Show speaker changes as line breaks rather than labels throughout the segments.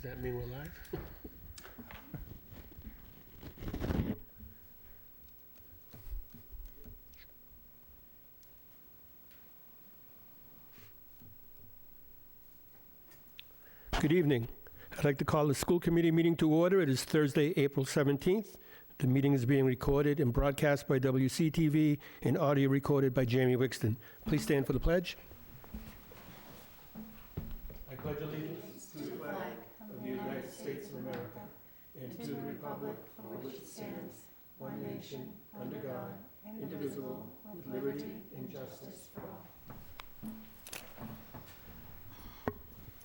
that mean we're live? Good evening. I'd like to call the school committee meeting to order. It is Thursday, April 17th. The meeting is being recorded and broadcast by WCTV and audio recorded by Jamie Wixton. Please stand for the pledge. I pledge allegiance to the flag of the United States of America and to the republic for which it stands, one nation, under God, indivisible, with liberty and justice for all.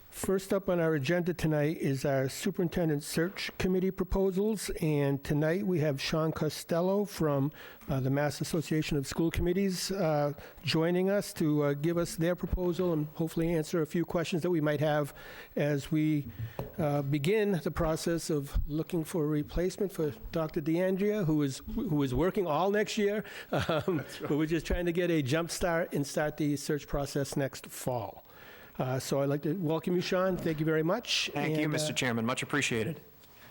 First up on our agenda tonight is our Superintendent Search Committee proposals, and tonight we have Sean Costello from the Mass Association of School Committees joining us to give us their proposal and hopefully answer a few questions that we might have as we begin the process of looking for a replacement for Dr. DeAndrea, who is working all next year, but we're just trying to get a jump start and start the search process next fall. So I'd like to welcome you, Sean. Thank you very much.
Thank you, Mr. Chairman. Much appreciated.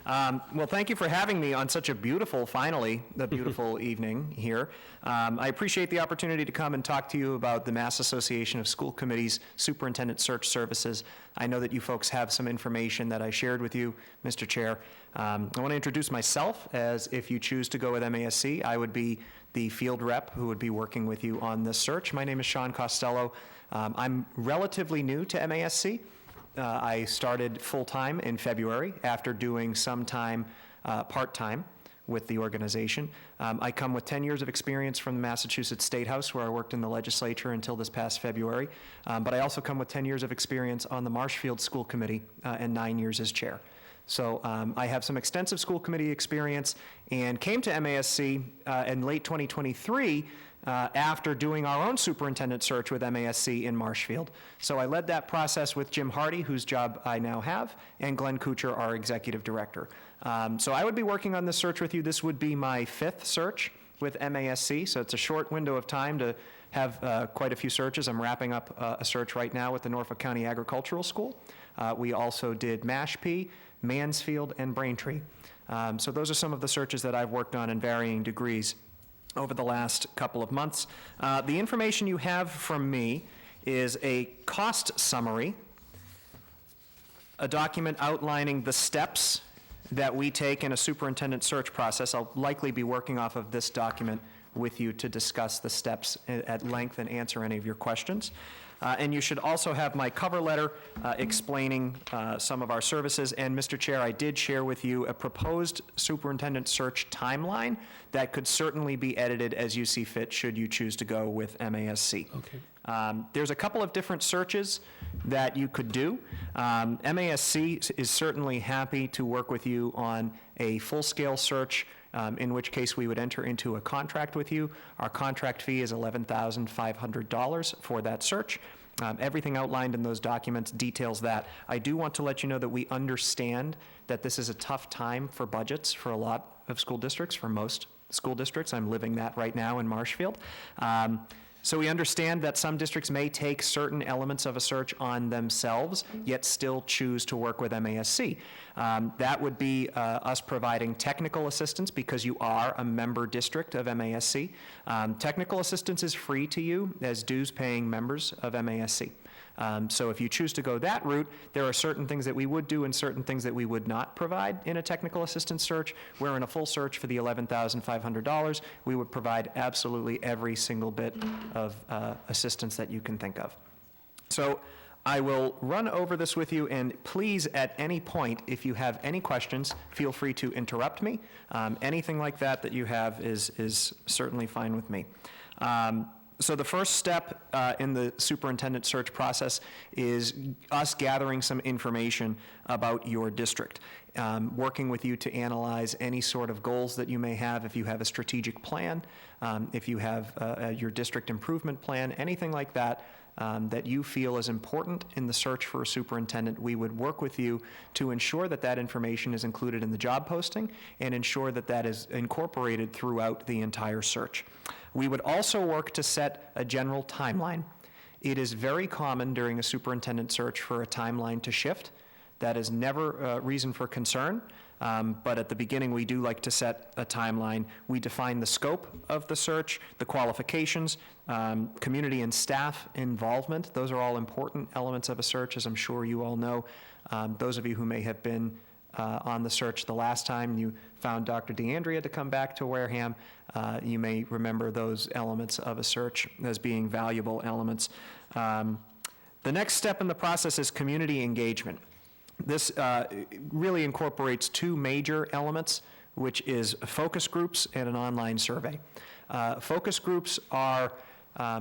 Well, thank you for having me on such a beautiful, finally, a beautiful evening here. I appreciate the opportunity to come and talk to you about the Mass Association of School Committees Superintendent Search Services. I know that you folks have some information that I shared with you, Mr. Chair. I want to introduce myself, as if you choose to go with MASC, I would be the field rep who would be working with you on this search. My name is Sean Costello. I'm relatively new to MASC. I started full-time in February after doing some time part-time with the organization. I come with 10 years of experience from the Massachusetts State House, where I worked in the legislature until this past February. But I also come with 10 years of experience on the Marshfield School Committee and 9 years as chair. So I have some extensive school committee experience and came to MASC in late 2023 after doing our own superintendent search with MASC in Marshfield. So I led that process with Jim Hardy, whose job I now have, and Glenn Kuchar, our executive director. So I would be working on this search with you. This would be my 5th search with MASC, so it's a short window of time to have quite a few searches. I'm wrapping up a search right now with the Norfolk County Agricultural School. We also did Mashpee, Mansfield, and Braintree. So those are some of the searches that I've worked on in varying degrees over the last couple of months. The information you have from me is a cost summary, a document outlining the steps that we take in a superintendent search process. I'll likely be working off of this document with you to discuss the steps at length and answer any of your questions. And you should also have my cover letter explaining some of our services. And Mr. Chair, I did share with you a proposed superintendent search timeline that could certainly be edited as you see fit should you choose to go with MASC. Okay. There's a couple of different searches that you could do. MASC is certainly happy to work with you on a full-scale search, in which case we would enter into a contract with you. Our contract fee is $11,500 for that search. Everything outlined in those documents details that. I do want to let you know that we understand that this is a tough time for budgets for a lot of school districts, for most school districts. I'm living that right now in Marshfield. So we understand that some districts may take certain elements of a search on themselves, yet still choose to work with MASC. That would be us providing technical assistance because you are a member district of MASC. Technical assistance is free to you as dues-paying members of MASC. So if you choose to go that route, there are certain things that we would do and certain things that we would not provide in a technical assistance search, where in a full search for the $11,500, we would provide absolutely every single bit of assistance that you can think of. So I will run over this with you, and please, at any point, if you have any questions, feel free to interrupt me. Anything like that that you have is certainly fine with me. So the first step in the superintendent search process is us gathering some information about your district, working with you to analyze any sort of goals that you may have, if you have a strategic plan, if you have your district improvement plan, anything like that, that you feel is important in the search for a superintendent. We would work with you to ensure that that information is included in the job posting and ensure that that is incorporated throughout the entire search. We would also work to set a general timeline. It is very common during a superintendent search for a timeline to shift. That is never a reason for concern, but at the beginning, we do like to set a timeline. We define the scope of the search, the qualifications, community and staff involvement. Those are all important elements of a search, as I'm sure you all know. Those of you who may have been on the search the last time you found Dr. DeAndrea to come back to Wareham, you may remember those elements of a search as being valuable elements. The next step in the process is community engagement. This really incorporates two major elements, which is focus groups and an online survey. Focus groups are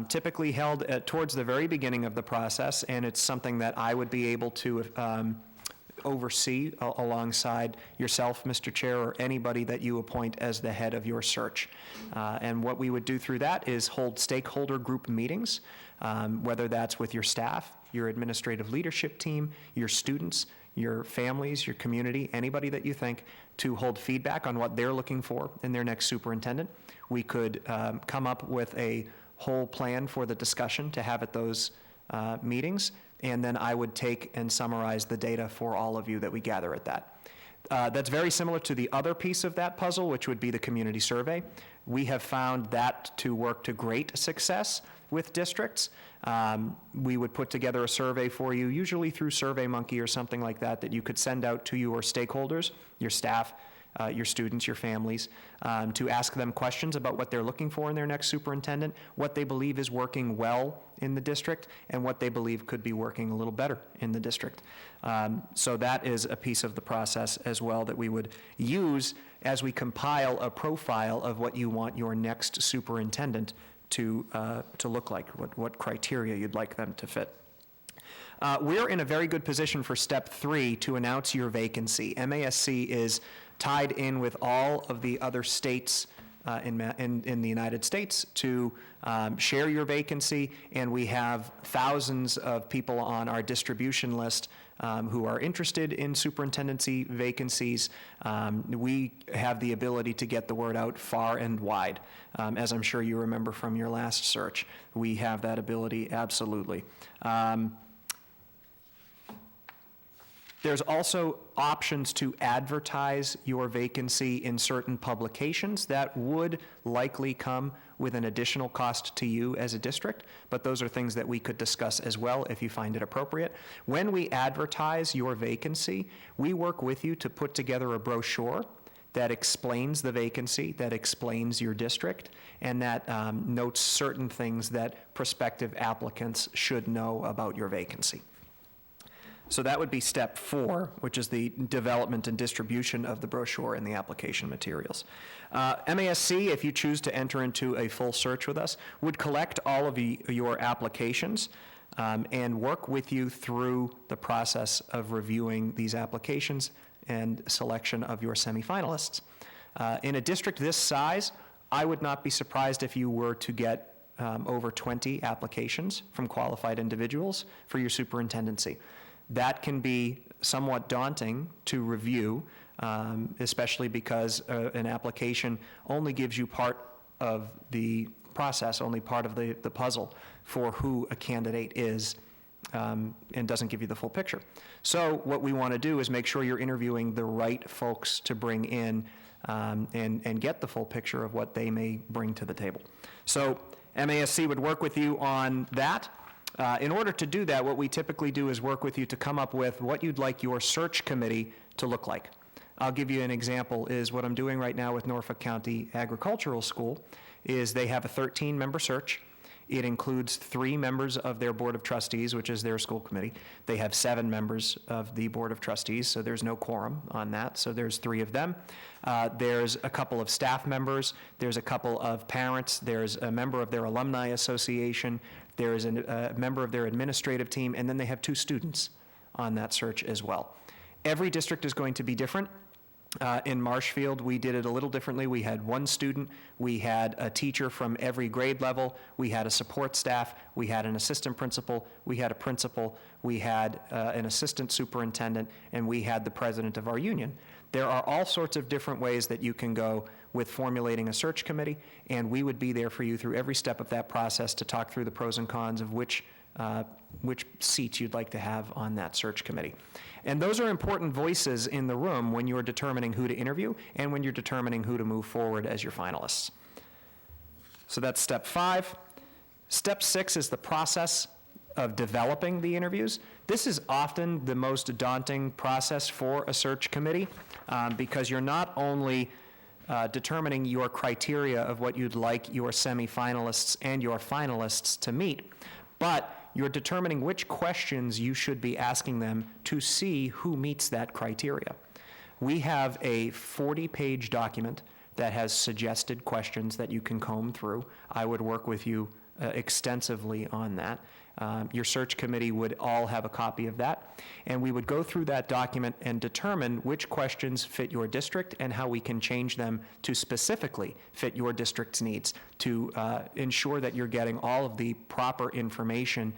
typically held towards the very beginning of the process, and it's something that I would be able to oversee alongside yourself, Mr. Chair, or anybody that you appoint as the head of your search. And what we would do through that is hold stakeholder group meetings, whether that's with your staff, your administrative leadership team, your students, your families, your community, anybody that you think, to hold feedback on what they're looking for in their next superintendent. We could come up with a whole plan for the discussion to have at those meetings, and then I would take and summarize the data for all of you that we gather at that. That's very similar to the other piece of that puzzle, which would be the community survey. We have found that to work to great success with districts. We would put together a survey for you, usually through SurveyMonkey or something like that, that you could send out to your stakeholders, your staff, your students, your families, to ask them questions about what they're looking for in their next superintendent, what they believe is working well in the district, and what they believe could be working a little better in the district. So that is a piece of the process as well that we would use as we compile a profile of what you want your next superintendent to look like, what criteria you'd like them to fit. We're in a very good position for step 3 to announce your vacancy. MASC is tied in with all of the other states in the United States to share your vacancy, and we have thousands of people on our distribution list who are interested in superintendency vacancies. We have the ability to get the word out far and wide. As I'm sure you remember from your last search, we have that ability absolutely. There's also options to advertise your vacancy in certain publications that would likely come with an additional cost to you as a district, but those are things that we could discuss as well if you find it appropriate. When we advertise your vacancy, we work with you to put together a brochure that explains the vacancy, that explains your district, and that notes certain things that prospective applicants should know about your vacancy. So that would be step 4, which is the development and distribution of the brochure and the application materials. MASC, if you choose to enter into a full search with us, would collect all of your applications and work with you through the process of reviewing these applications and selection of your semifinalists. In a district this size, I would not be surprised if you were to get over 20 applications from qualified individuals for your superintendency. That can be somewhat daunting to review, especially because an application only gives you part of the process, only part of the puzzle for who a candidate is, and doesn't give you the full picture. So what we want to do is make sure you're interviewing the right folks to bring in and get the full picture of what they may bring to the table. So MASC would work with you on that. In order to do that, what we typically do is work with you to come up with what you'd like your search committee to look like. I'll give you an example, is what I'm doing right now with Norfolk County Agricultural School, is they have a 13-member search. It includes 3 members of their Board of Trustees, which is their school committee. They have 7 members of the Board of Trustees, so there's no quorum on that, so there's 3 of them. There's a couple of staff members, there's a couple of parents, there's a member of their alumni association, there is a member of their administrative team, and then they have 2 students on that search as well. Every district is going to be different. In Marshfield, we did it a little differently. We had 1 student, we had a teacher from every grade level, we had a support staff, we had an assistant principal, we had a principal, we had an assistant superintendent, and we had the president of our union. There are all sorts of different ways that you can go with formulating a search committee, and we would be there for you through every step of that process to talk through the pros and cons of which which seats you'd like to have on that search committee. And those are important voices in the room when you're determining who to interview and when you're determining who to move forward as your finalists. So that's step 5. Step 6 is the process of developing the interviews. This is often the most daunting process for a search committee because you're not only determining your criteria of what you'd like your semifinalists and your finalists to meet, but you're determining which questions you should be asking them to see who meets that criteria. We have a 40-page document that has suggested questions that you can comb through. I would work with you extensively on that. Your search committee would all have a copy of that, and we would go through that document and determine which questions fit your district and how we can change them to specifically fit your district's needs to ensure that you're getting all of the proper information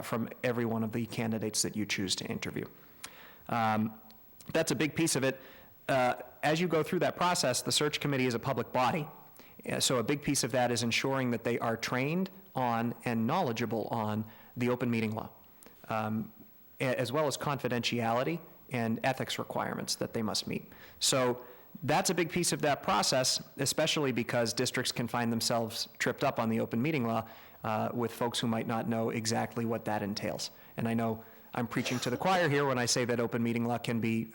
from every one of the candidates that you choose to interview. That's a big piece of it. As you go through that process, the search committee is a public body. So a big piece of that is ensuring that they are trained on and knowledgeable on the open meeting law, as well as confidentiality and ethics requirements that they must meet. So that's a big piece of that process, especially because districts can find themselves tripped up on the open meeting law with folks who might not know exactly what that entails. And I know I'm preaching to the choir here when I say that open meeting law can be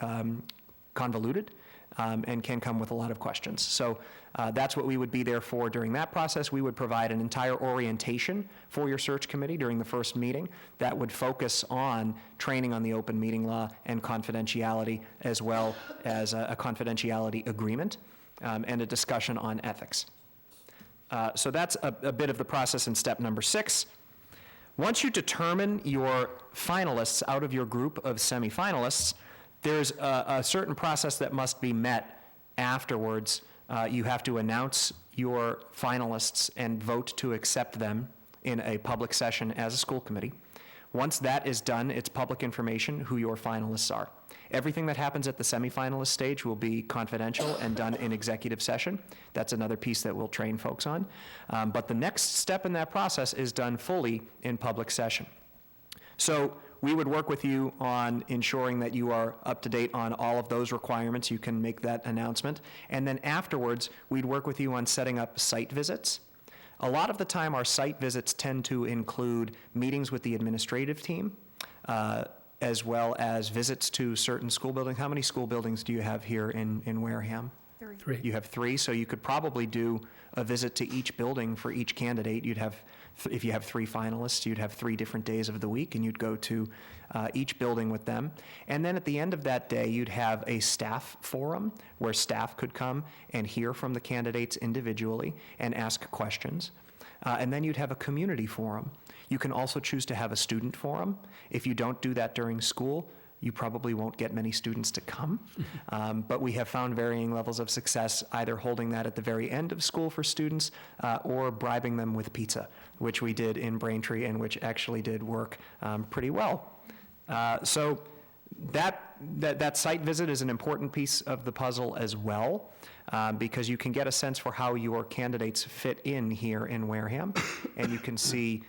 convoluted and can come with a lot of questions. So that's what we would be there for during that process. We would provide an entire orientation for your search committee during the first meeting that would focus on training on the open meeting law and confidentiality, as well as a confidentiality agreement and a discussion on ethics. So that's a bit of the process in step number 6. Once you determine your finalists out of your group of semifinalists, there's a certain process that must be met afterwards. You have to announce your finalists and vote to accept them in a public session as a school committee. Once that is done, it's public information who your finalists are. Everything that happens at the semifinalist stage will be confidential and done in executive session. That's another piece that we'll train folks on. But the next step in that process is done fully in public session. So we would work with you on ensuring that you are up to date on all of those requirements. You can make that announcement. And then afterwards, we'd work with you on setting up site visits. A lot of the time, our site visits tend to include meetings with the administrative team, as well as visits to certain school buildings. How many school buildings do you have here in Wareham?
3.
You have 3, so you could probably do a visit to each building for each candidate. You'd have, if you have 3 finalists, you'd have 3 different days of the week, and you'd go to each building with them. And then at the end of that day, you'd have a staff forum where staff could come and hear from the candidates individually and ask questions. And then you'd have a community forum. You can also choose to have a student forum. If you don't do that during school, you probably won't get many students to come, but we have found varying levels of success either holding that at the very end of school for students or bribing them with pizza, which we did in Braintree and which actually did work pretty well. So that site visit is an important piece of the puzzle as well, because you can get a sense for how your candidates fit in here in Wareham, and you can see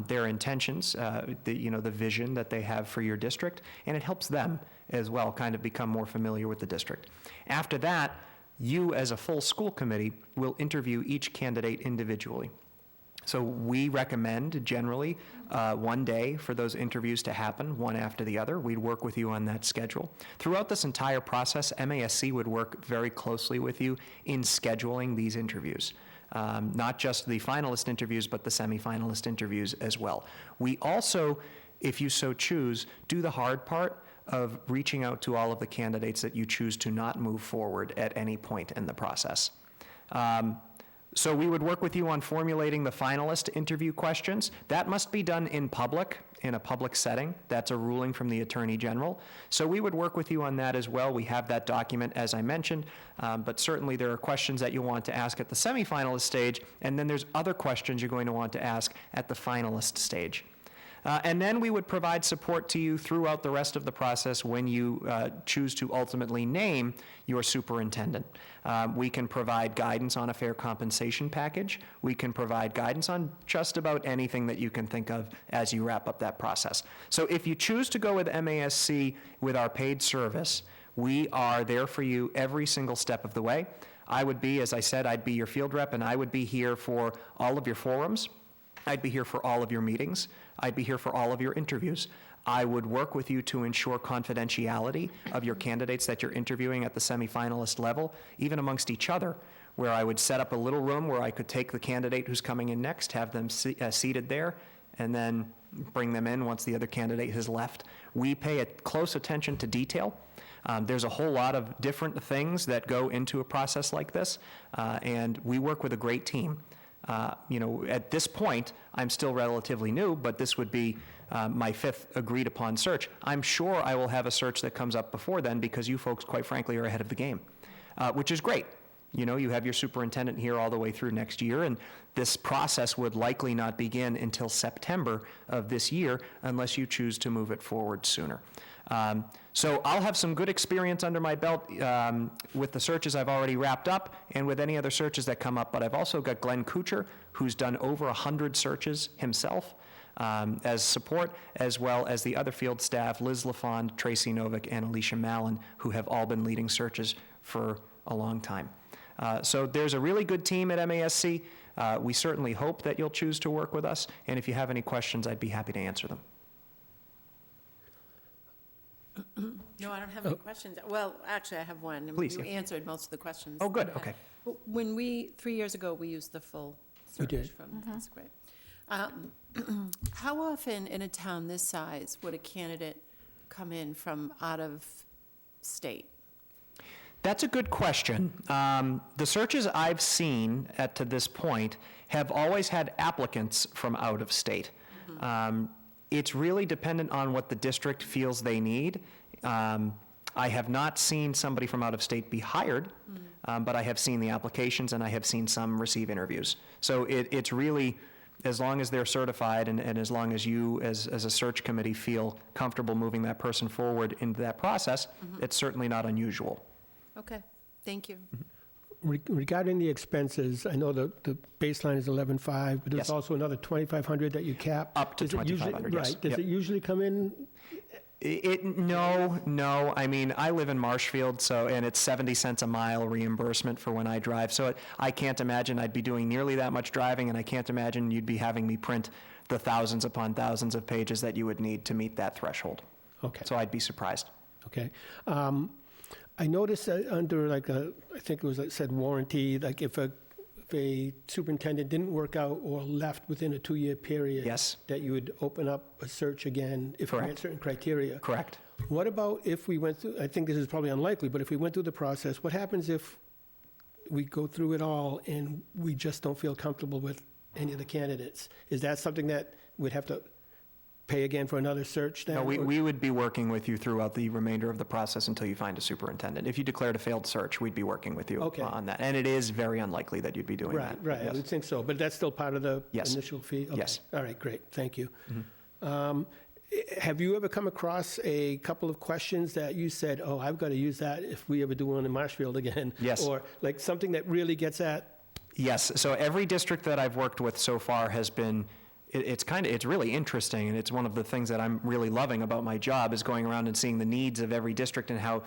their intentions, the vision that they have for your district, and it helps them as well kind of become more familiar with the district. After that, you as a full school committee will interview each candidate individually. So we recommend generally 1 day for those interviews to happen, one after the other. We'd work with you on that schedule. Throughout this entire process, MASC would work very closely with you in scheduling these interviews. Not just the finalist interviews, but the semifinalist interviews as well. We also, if you so choose, do the hard part of reaching out to all of the candidates that you choose to not move forward at any point in the process. So we would work with you on formulating the finalist interview questions. That must be done in public, in a public setting. That's a ruling from the Attorney General. So we would work with you on that as well. We have that document, as I mentioned, but certainly there are questions that you want to ask at the semifinalist stage, and then there's other questions you're going to want to ask at the finalist stage. And then we would provide support to you throughout the rest of the process when you choose to ultimately name your superintendent. We can provide guidance on a fair compensation package. We can provide guidance on just about anything that you can think of as you wrap up that process. So if you choose to go with MASC with our paid service, we are there for you every single step of the way. I would be, as I said, I'd be your field rep, and I would be here for all of your forums. I'd be here for all of your meetings. I'd be here for all of your interviews. I would work with you to ensure confidentiality of your candidates that you're interviewing at the semifinalist level, even amongst each other, where I would set up a little room where I could take the candidate who's coming in next, have them seated there, and then bring them in once the other candidate has left. We pay close attention to detail. There's a whole lot of different things that go into a process like this, and we work with a great team. At this point, I'm still relatively new, but this would be my 5th agreed upon search. I'm sure I will have a search that comes up before then because you folks, quite frankly, are ahead of the game, which is great. You have your superintendent here all the way through next year, and this process would likely not begin until September of this year unless you choose to move it forward sooner. So I'll have some good experience under my belt with the searches I've already wrapped up and with any other searches that come up, but I've also got Glenn Kuchar, who's done over 100 searches himself as support, as well as the other field staff, Liz LaFond, Tracy Novick, and Alicia Mallon, who have all been leading searches for a long time. So there's a really good team at MASC. We certainly hope that you'll choose to work with us, and if you have any questions, I'd be happy to answer them.
No, I don't have any questions. Well, actually, I have one.
Please,
You
yeah.
answered most of the questions.
Oh, good,
that I had.
okay.
When 3 years ago, we used the full
We
search
did.
from, that's great. How often in a town this size would a candidate come in from out of state?
That's a good question. The searches I've seen to this point have always had applicants from out of state. It's really dependent on what the district feels they need. I have not seen somebody from out of state be hired, but I have seen the applications and I have seen some receive interviews. So it's really, as long as they're certified and as long as you as a search committee feel comfortable moving that person forward into that process, it's certainly not unusual.
Okay, thank you.
Regarding the expenses, I know the baseline is 11.5, but there's
Yes.
also another 2,500 that you cap.
Up to
Does it usually-
2,500, yes.
Right, does
Yep.
it usually come in?
No. I mean, I live in Marshfield, and it's 70 cents a mile reimbursement for when I drive. So I can't imagine I'd be doing nearly that much driving, and I can't imagine you'd be having me print the thousands upon thousands of pages that you would need to meet that threshold.
Okay.
So I'd be surprised.
Okay. I noticed that under I think it was said warranty, like if a superintendent didn't work out or left within a 2-year period.
Yes.
That you would open up a search again if we
Correct.
met certain criteria.
Correct.
What about if we went through, I think this is probably unlikely, but if we went through the process, what happens if we go through it all and we just don't feel comfortable with any of the candidates? Is that something that we'd have to pay again for another search then?
No,
or-
we would be working with you throughout the remainder of the process until you find a superintendent. If you declared a failed search, we'd be working with you
Okay.
on that. And it is very unlikely that you'd be doing
Right,
that.
right, I
Yes.
would think so, but that's still part of the
Yes.
initial fee? Okay.
Yes.
All right, great, thank you. Have you ever come across a couple of questions that you said, oh, I've got to use that if we ever do one in Marshfield again?
Yes.
Or like something that really gets at,
Yes, so every district that I've worked with so far has been, it's really interesting, and it's one of the things that I'm really loving about my job is going around and seeing the needs of every district and how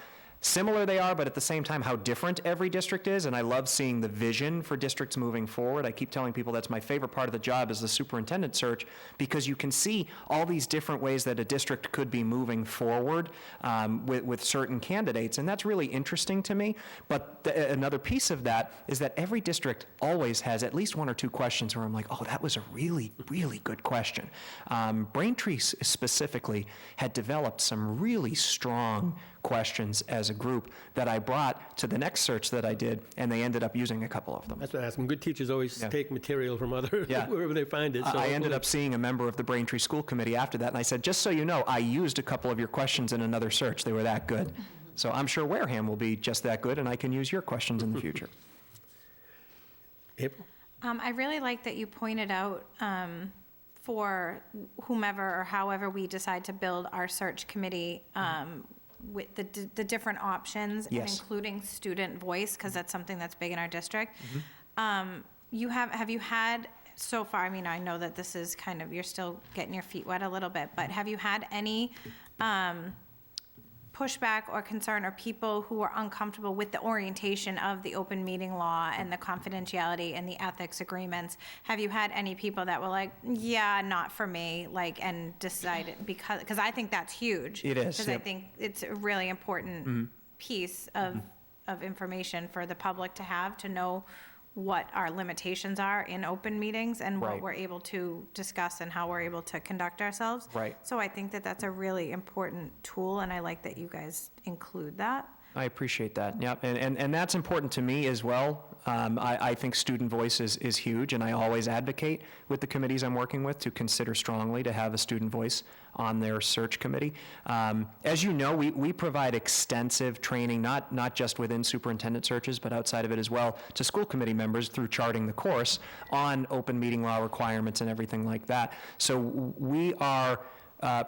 similar they are, but at the same time how different every district is, and I love seeing the vision for districts moving forward. I keep telling people that's my favorite part of the job is the superintendent search, because you can see all these different ways that a district could be moving forward with certain candidates, and that's really interesting to me. But another piece of that is that every district always has at least 1 or 2 questions where I'm like, oh, that was a really, really good question. Braintree specifically had developed some really strong questions as a group that I brought to the next search that I did, and they ended up using a couple of them.
that's what I asked them, good teachers always
Yeah.
take material from other,
Yeah.
wherever they find it. So
I ended up seeing a member of the Braintree School Committee after that, and I said, just so you know, I used a couple of your questions in another search. They were that good. So I'm sure Wareham will be just that good, and I can use your questions in the future.
April?
I really like that you pointed out for whomever or however we decide to build our search committee, with the different options, and
Yes.
including student voice, because that's something that's big in our district. Have you had, so far, I mean, I know that this is kind of, you're still getting your feet wet a little bit, but have you had any pushback or concern, or people who are uncomfortable with the orientation of the open meeting law and the confidentiality and the ethics agreements? Have you had any people that were like, yeah, not for me, like, and decided, because I think that's huge.
It is,
Because I
yep.
think it's a really important piece of information for the public to have, to know what our limitations are in open meetings and what
Right.
we're able to discuss and how we're able to conduct ourselves.
Right.
So I think that that's a really important tool, and I like that you guys include that.
I appreciate that. Yeah, and that's important to me as well. I think student voice is huge, and I always advocate with the committees I'm working with to consider strongly to have a student voice on their search committee. As you know, we provide extensive training, not just within superintendent searches, but outside of it as well, to school committee members through charting the course on open meeting law requirements and everything like that. So we are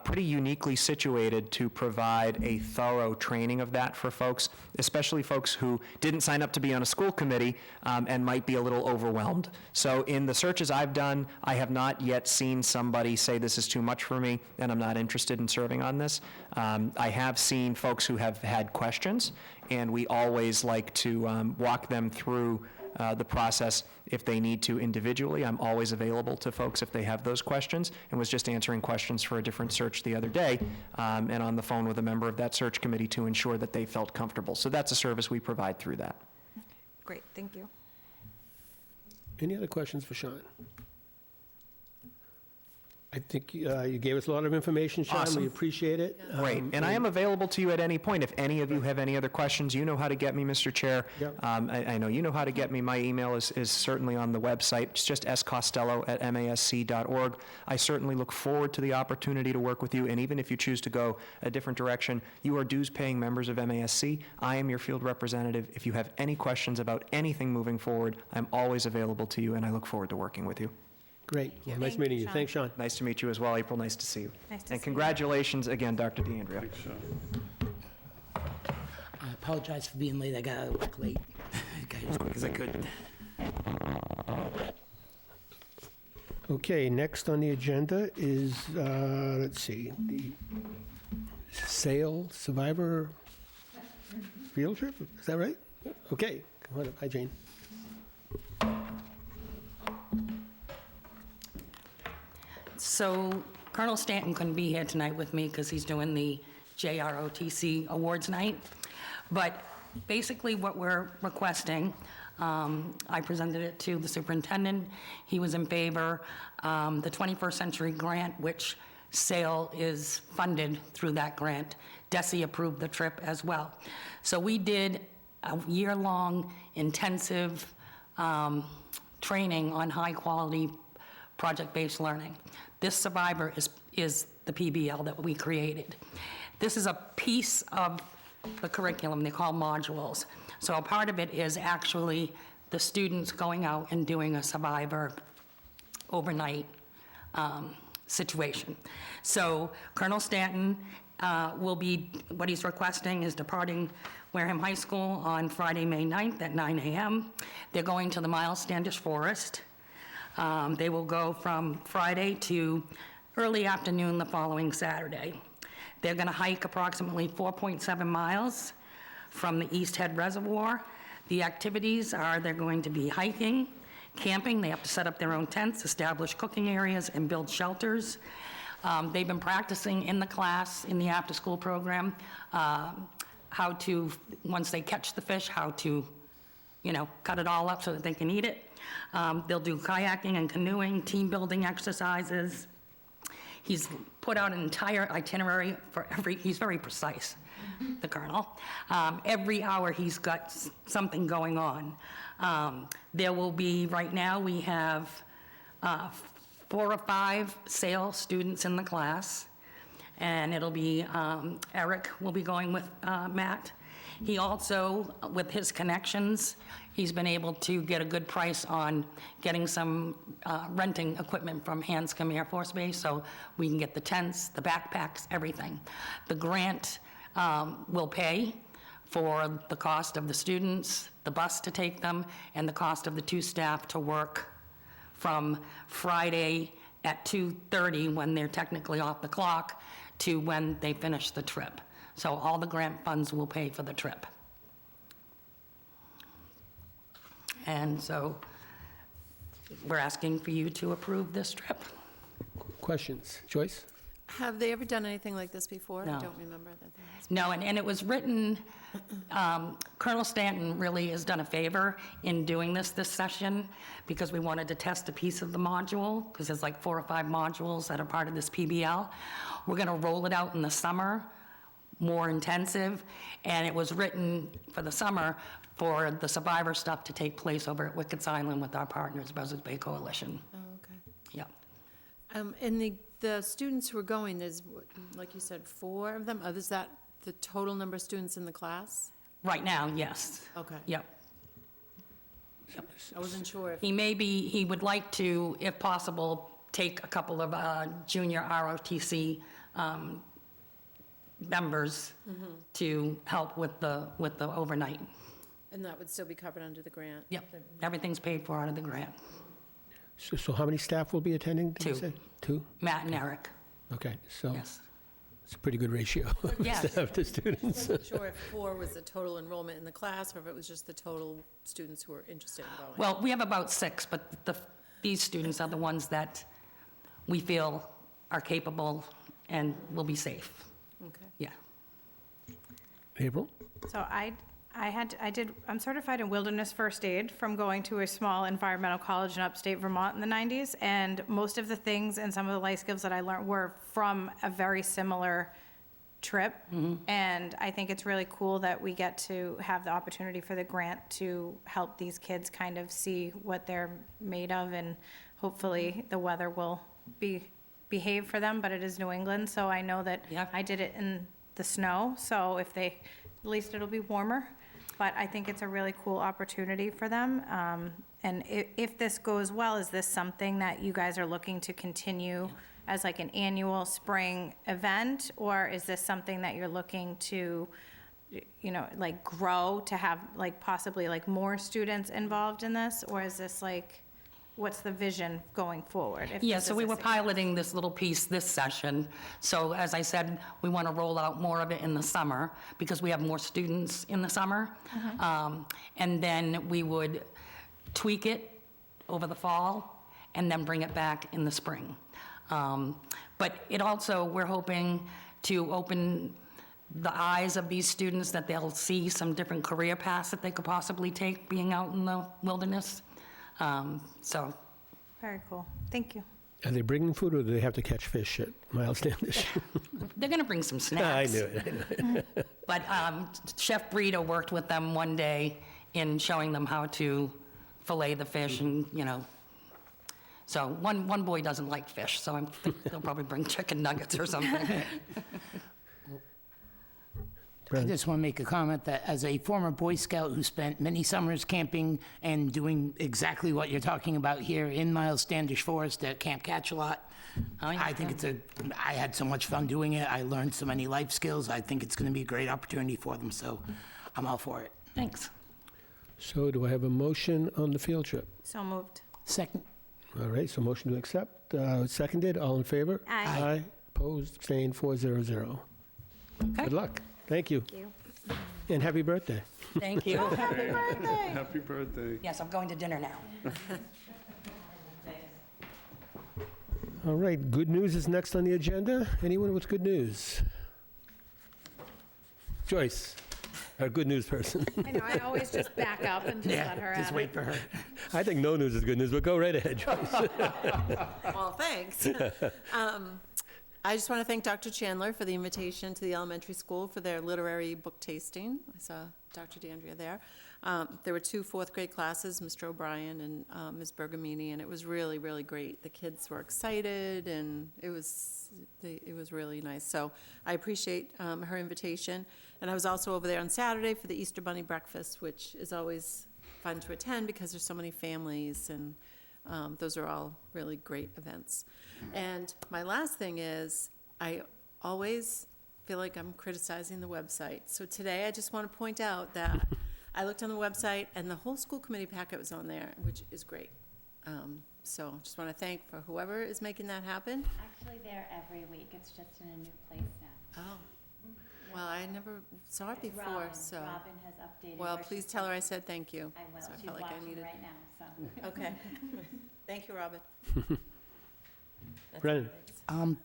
pretty uniquely situated to provide a thorough training of that for folks, especially folks who didn't sign up to be on a school committee and might be a little overwhelmed. So in the searches I've done, I have not yet seen somebody say this is too much for me and I'm not interested in serving on this. I have seen folks who have had questions, and we always like to walk them through the process if they need to individually. I'm always available to folks if they have those questions, and was just answering questions for a different search the other day, and on the phone with a member of that search committee to ensure that they felt comfortable. So that's a service we provide through that.
Great, thank you.
Any other questions for Sean? I think you gave us a lot of information, Sean.
Awesome.
We appreciate it.
Great, and I am available to you at any point. If any of you have any other questions, you know how to get me, Mr. Chair.
Yep.
I know you know how to get me. My email is certainly on the website. It's just scostello@masc.org. I certainly look forward to the opportunity to work with you, and even if you choose to go a different direction, you are dues-paying members of MASC. I am your field representative. If you have any questions about anything moving forward, I'm always available to you, and I look forward to working with you.
Great. Well, nice
Thank
meeting
you,
you.
Sean.
Thanks, Sean.
Nice to meet you as well, April. Nice to see you.
Nice to see
And
you.
congratulations again, Dr. DeAndrea.
I apologize for being late. I got out of work late. Got here as quick as I could.
Okay, next on the agenda is, let's see, the Sail Survivor Field Trip? Is that right? Okay. Come on up. Hi, Jane.
So Colonel Stanton couldn't be here tonight with me because he's doing the JROTC Awards night. But basically what we're requesting, I presented it to the superintendent. He was in favor. The 21st Century Grant, which SAIL is funded through that grant, DESE approved the trip as well. So we did a year-long intensive training on high-quality project-based learning. This Survivor is the PBL that we created. This is a piece of the curriculum they call modules. So a part of it is actually the students going out and doing a Survivor overnight situation. So Colonel Stanton will be, what he's requesting is departing Wareham High School on Friday, May 9th at 9 a.m. They're going to the Miles Standish Forest. They will go from Friday to early afternoon the following Saturday. They're going to hike approximately 4.7 miles from the East Head Reservoir. The activities are they're going to be hiking, camping. They have to set up their own tents, establish cooking areas, and build shelters. They've been practicing in the class, in the after-school program, how to, once they catch the fish, how to, cut it all up so that they can eat it. They'll do kayaking and canoeing, team building exercises. He's put out an entire itinerary for he's very precise, the colonel. Every hour he's got something going on. There will be, right now we have 4 or 5 SAIL students in the class, and it'll be, Eric will be going with Matt, He also, with his connections, he's been able to get a good price on getting some renting equipment from Hanscom Air Force Base, so we can get the tents, the backpacks, everything. The grant will pay for the cost of the students, the bus to take them, and the cost of the 2 staff to work from Friday at 2:30, when they're technically off the clock, to when they finish the trip. So all the grant funds will pay for the trip. And so we're asking for you to approve this trip.
Questions? Joyce?
Have they ever done anything like this before? I
No.
don't remember that.
No, and it was written, Colonel Stanton really has done a favor in doing this session, because we wanted to test a piece of the module, because there's like 4 or 5 modules that are part of this PBL. We're going to roll it out in the summer, more intensive, and it was written for the summer for the survivor stuff to take place over at Wickets Island with our partners, Buzzards Bay Coalition.
Oh, okay.
Yep.
And the students who are going, there's, like you said, 4 of them? Is that the total number of students in the class?
Right now, yes.
Okay.
Yep.
I wasn't sure if,
He would like to, if possible, take a couple of junior ROTC members to help with the overnight.
and that would still be covered under the grant?
Yep, everything's paid for out of the grant.
So how many staff will be attending, did you
2.
say? 2?
Matt and Eric,
Okay, so
yes.
it's a pretty good ratio of
Yes.
staff to students.
I wasn't sure if 4 was the total enrollment in the class, or if it was just the total students who were interested in going.
Well, we have about 6, but these students are the ones that we feel are capable and will be safe.
Okay.
Yeah.
April?
So I'm certified in wilderness first aid from going to a small environmental college in upstate Vermont in the 90s. And most of the things and some of the life skills that I learned were from a very similar trip. And I think it's really cool that we get to have the opportunity for the grant to help these kids kind of see what they're made of. And hopefully the weather will behave for them, but it is New England. So I know that
Yeah.
I did it in the snow. So at least it'll be warmer. But I think it's a really cool opportunity for them. And if this goes well, is this something that you guys are looking to continue as like an annual spring event? Or is this something that you're looking to, like grow to have like possibly like more students involved in this? Or is this like, what's the vision going forward? if
Yeah,
this
so
is
we
a
were
success?
piloting this little piece this session. So as I said, we want to roll out more of it in the summer because we have more students in the summer. And then we would tweak it over the fall and then bring it back in the spring. But it also, we're hoping to open the eyes of these students, that they'll see some different career paths that they could possibly take being out in the wilderness. So,
Very cool. Thank you.
Are they bringing food, or do they have to catch fish at Miles Standish?
they're going to bring some
I
snacks.
knew it.
But Chef Brito worked with them one day in showing them how to fillet the fish and, so one boy doesn't like fish, so I think they'll probably bring chicken nuggets or something.
I just want to make a comment that as a former Boy Scout who spent many summers camping and doing exactly what you're talking about here in Miles Standish Forest at Camp Catch-A-Lot,
Oh, yeah.
I think I had so much fun doing it. I learned so many life skills. I think it's going to be a great opportunity for them, so I'm all for it.
Thanks.
So do I have a motion on the field trip?
So moved.
Second,
All right, so motion to accept, seconded, all in favor?
Aye.
Aye, opposed, abstained, 400.
Okay.
Good luck. Thank you.
Thank you.
And happy birthday.
Thank you.
Happy birthday.
Happy birthday.
Yes, I'm going to dinner now.
All right, good news is next on the agenda. Anyone with good news? Joyce, our good news person.
I know, I always just back up and just let her
just
at
wait
it.
for her.
I think no news is good news, but go right ahead, Joyce.
Well, thanks. I just want to thank Dr. Chandler for the invitation to the elementary school for their literary book tasting. I saw Dr. DeAndrea there. There were two fourth-grade classes, Mr. O'Brien and Ms. Bergamini, and it was really, really great. The kids were excited, and it was really nice. So I appreciate her invitation. And I was also over there on Saturday for the Easter Bunny Breakfast, which is always fun to attend because there's so many families, and those are all really great events. And my last thing is, I always feel like I'm criticizing the website. So today, I just want to point out that I looked on the website, and the whole school committee packet was on there, which is great. So just want to thank for whoever is making that happen.
Actually, there every week. It's just in a new place now.
Oh, well, I never saw it before,
Robin.
so.
Robin has updated.
Well,
where
please
she's-
tell her I said thank you.
I will.
So
She's
felt like I
watching
needed-
right now, so.
Okay. Thank you, Robin. That's
Brennan.
all.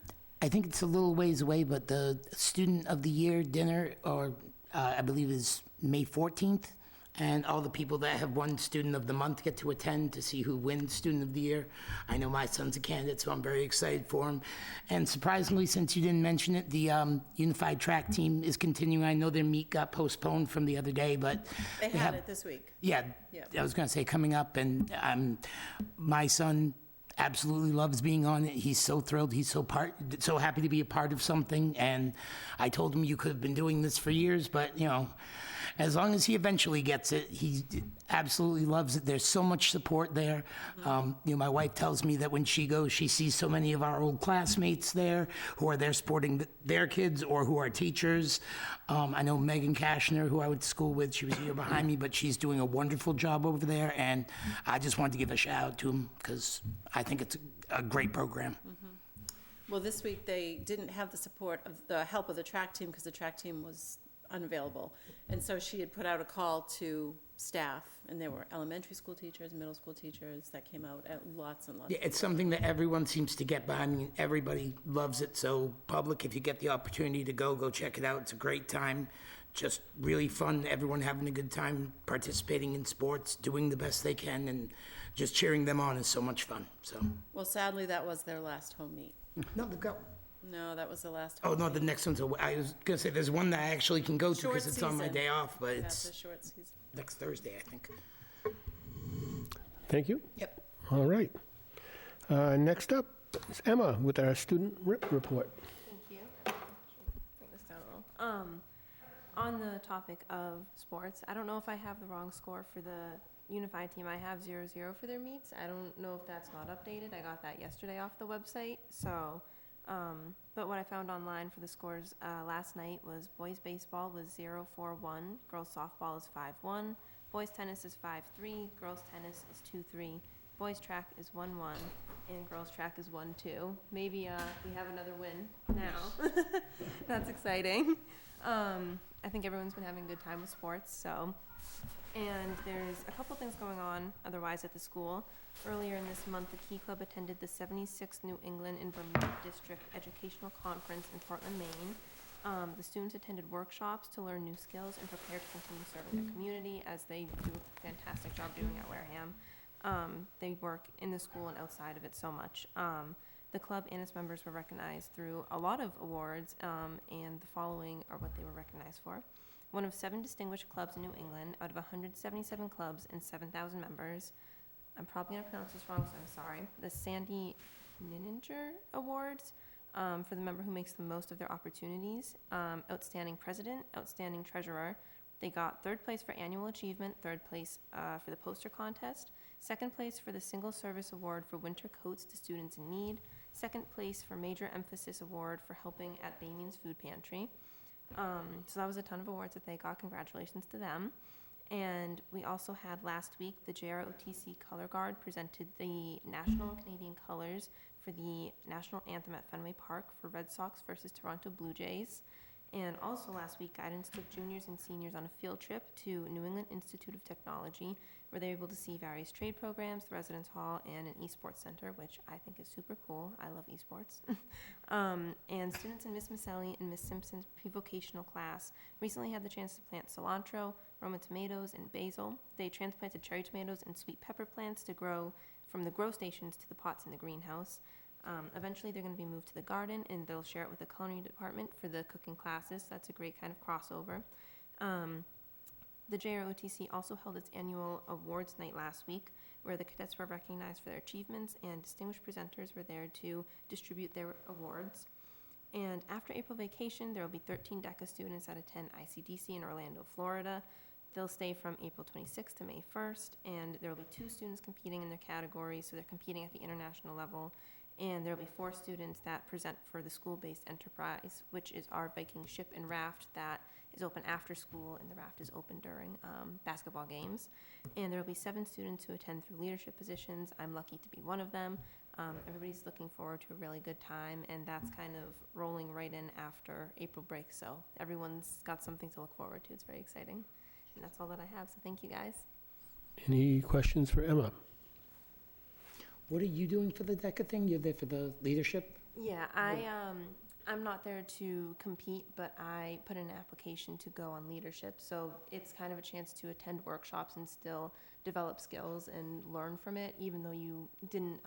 I think it's a little ways away, but the Student of the Year dinner, or I believe is May 14th, and all the people that have won Student of the Month get to attend to see who wins Student of the Year. I know my son's a candidate, so I'm very excited for him. And surprisingly, since you didn't mention it, the Unified Track Team is continuing. I know their meet got postponed from the other day, but
They
they
had
have-
it this week.
Yeah,
Yeah.
I was going to say coming up, and my son absolutely loves being on it. He's so thrilled. He's so happy to be a part of something. And I told him you could have been doing this for years, but as long as he eventually gets it, he absolutely loves it. There's so much support there. My wife tells me that when she goes, she sees so many of our old classmates there who are there supporting their kids or who are teachers. I know Megan Kashner, who I went to school with, she was here behind me, but she's doing a wonderful job over there. And I just wanted to give a shout out to him because I think it's a great program.
Well, this week, they didn't have the support of the help of the track team because the track team was unavailable. And so she had put out a call to staff, and there were elementary school teachers, middle school teachers that came out at lots and lots.
Yeah, it's something that everyone seems to get behind. I mean, everybody loves it. So, public, if you get the opportunity to go check it out. It's a great time. Just really fun. Everyone having a good time, participating in sports, doing the best they can, and just cheering them on is so much fun. So,
Well, sadly, that was their last home meet.
no, they've got.
No, that was the last.
Oh
home
no,
meet.
the next one's. I was gonna say there's one that I actually can go to
Short
because it's on my
season.
day off, but
Yeah,
it's
it's a short season.
next Thursday, I think.
Thank you.
Yep.
All right. Next up is Emma with our student report.
Thank you. Bring this down a little. On the topic of sports, I don't know if I have the wrong score for the unified team. I have 0-0 for their meets. I don't know if that's not updated. I got that yesterday off the website. So, but what I found online for the scores last night was boys baseball was 0-4-1, girls softball is 5-1, boys tennis is 5-3, girls tennis is 2-3, boys track is 1-1, and girls track is 1-2. Maybe we have another win now. That's exciting. I think everyone's been having a good time with sports, so. And there's a couple things going on otherwise at the school. Earlier in this month, the Key Club attended the 76th New England and Vermont District Educational Conference in Portland, Maine. The students attended workshops to learn new skills and prepare to continue serving the community, as they do a fantastic job doing at Wareham. They work in the school and outside of it so much. The club and its members were recognized through a lot of awards, and the following are what they were recognized for. One of 7 distinguished clubs in New England out of 177 clubs and 7,000 members. I'm probably going to pronounce this wrong, so I'm sorry. The Sandy Nininger Awards for the member who makes the most of their opportunities. Outstanding President, Outstanding Treasurer. They got 3rd place for Annual Achievement, 3rd place for the Poster Contest, 2nd place for the Single Service Award for Winter Coats to Students in Need, 2nd place for Major Emphasis Award for helping at Bamian's Food Pantry. So that was a ton of awards that they got. Congratulations to them. And we also had last week the JROTC Color Guard presented the national and Canadian colors for the national anthem at Fenway Park for Red Sox versus Toronto Blue Jays. And also last week, Guidance took juniors and seniors on a field trip to New England Institute of Technology, where they were able to see various trade programs, the Residence Hall, and an esports center, which I think is super cool. I love esports. And students in Miss Maselli and Miss Simpson's pre-vocational class recently had the chance to plant cilantro, Roma tomatoes, and basil. They transplanted cherry tomatoes and sweet pepper plants to grow from the grow stations to the pots in the greenhouse. Eventually, they're going to be moved to the garden, and they'll share it with the culinary department for the cooking classes. That's a great kind of crossover. The JROTC also held its annual awards night last week, where the cadets were recognized for their achievements and distinguished presenters were there to distribute their awards. And after April vacation, there will be 13 DECA students that attend ICDC in Orlando, Florida. They'll stay from April 26th to May 1st, and there will be 2 students competing in their categories, so they're competing at the international level. And there will be 4 students that present for the school-based enterprise, which is our Viking ship and raft that is open after school, and the raft is open during basketball games. And there will be 7 students who attend through leadership positions. I'm lucky to be one of them. Everybody's looking forward to a really good time, and that's kind of rolling right in after April break, so everyone's got something to look forward to. It's very exciting. And that's all that I have, so thank you, guys.
Any questions for Emma?
What are you doing for the DECA thing? You're there for the leadership?
Yeah, I'm not there to compete, but I put in an application to go on leadership, so it's kind of a chance to attend workshops and still develop skills and learn from it, even though you didn't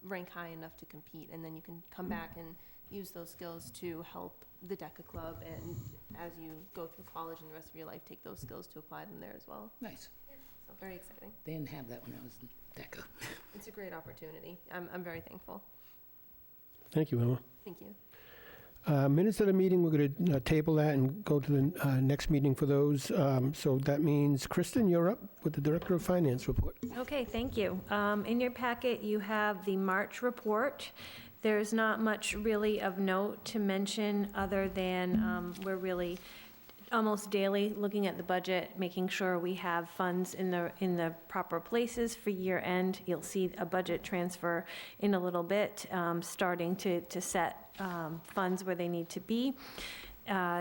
rank high enough to compete, and then you can come back and use those skills to help the DECA club, and as you go through college and the rest of your life, take those skills to apply them there as well.
Nice.
So very exciting.
They didn't have that when I was in DECA.
It's a great opportunity. I'm very thankful.
Thank you, Emma.
Thank you.
Minutes of the meeting, we're going to table that and go to the next meeting for those. So that means, Kristen, you're up with the Director of Finance report.
Okay, thank you. In your packet, you have the March report. There's not much really of note to mention other than we're really almost daily looking at the budget, making sure we have funds in the proper places for year end. You'll see a budget transfer in a little bit, starting to set funds where they need to be.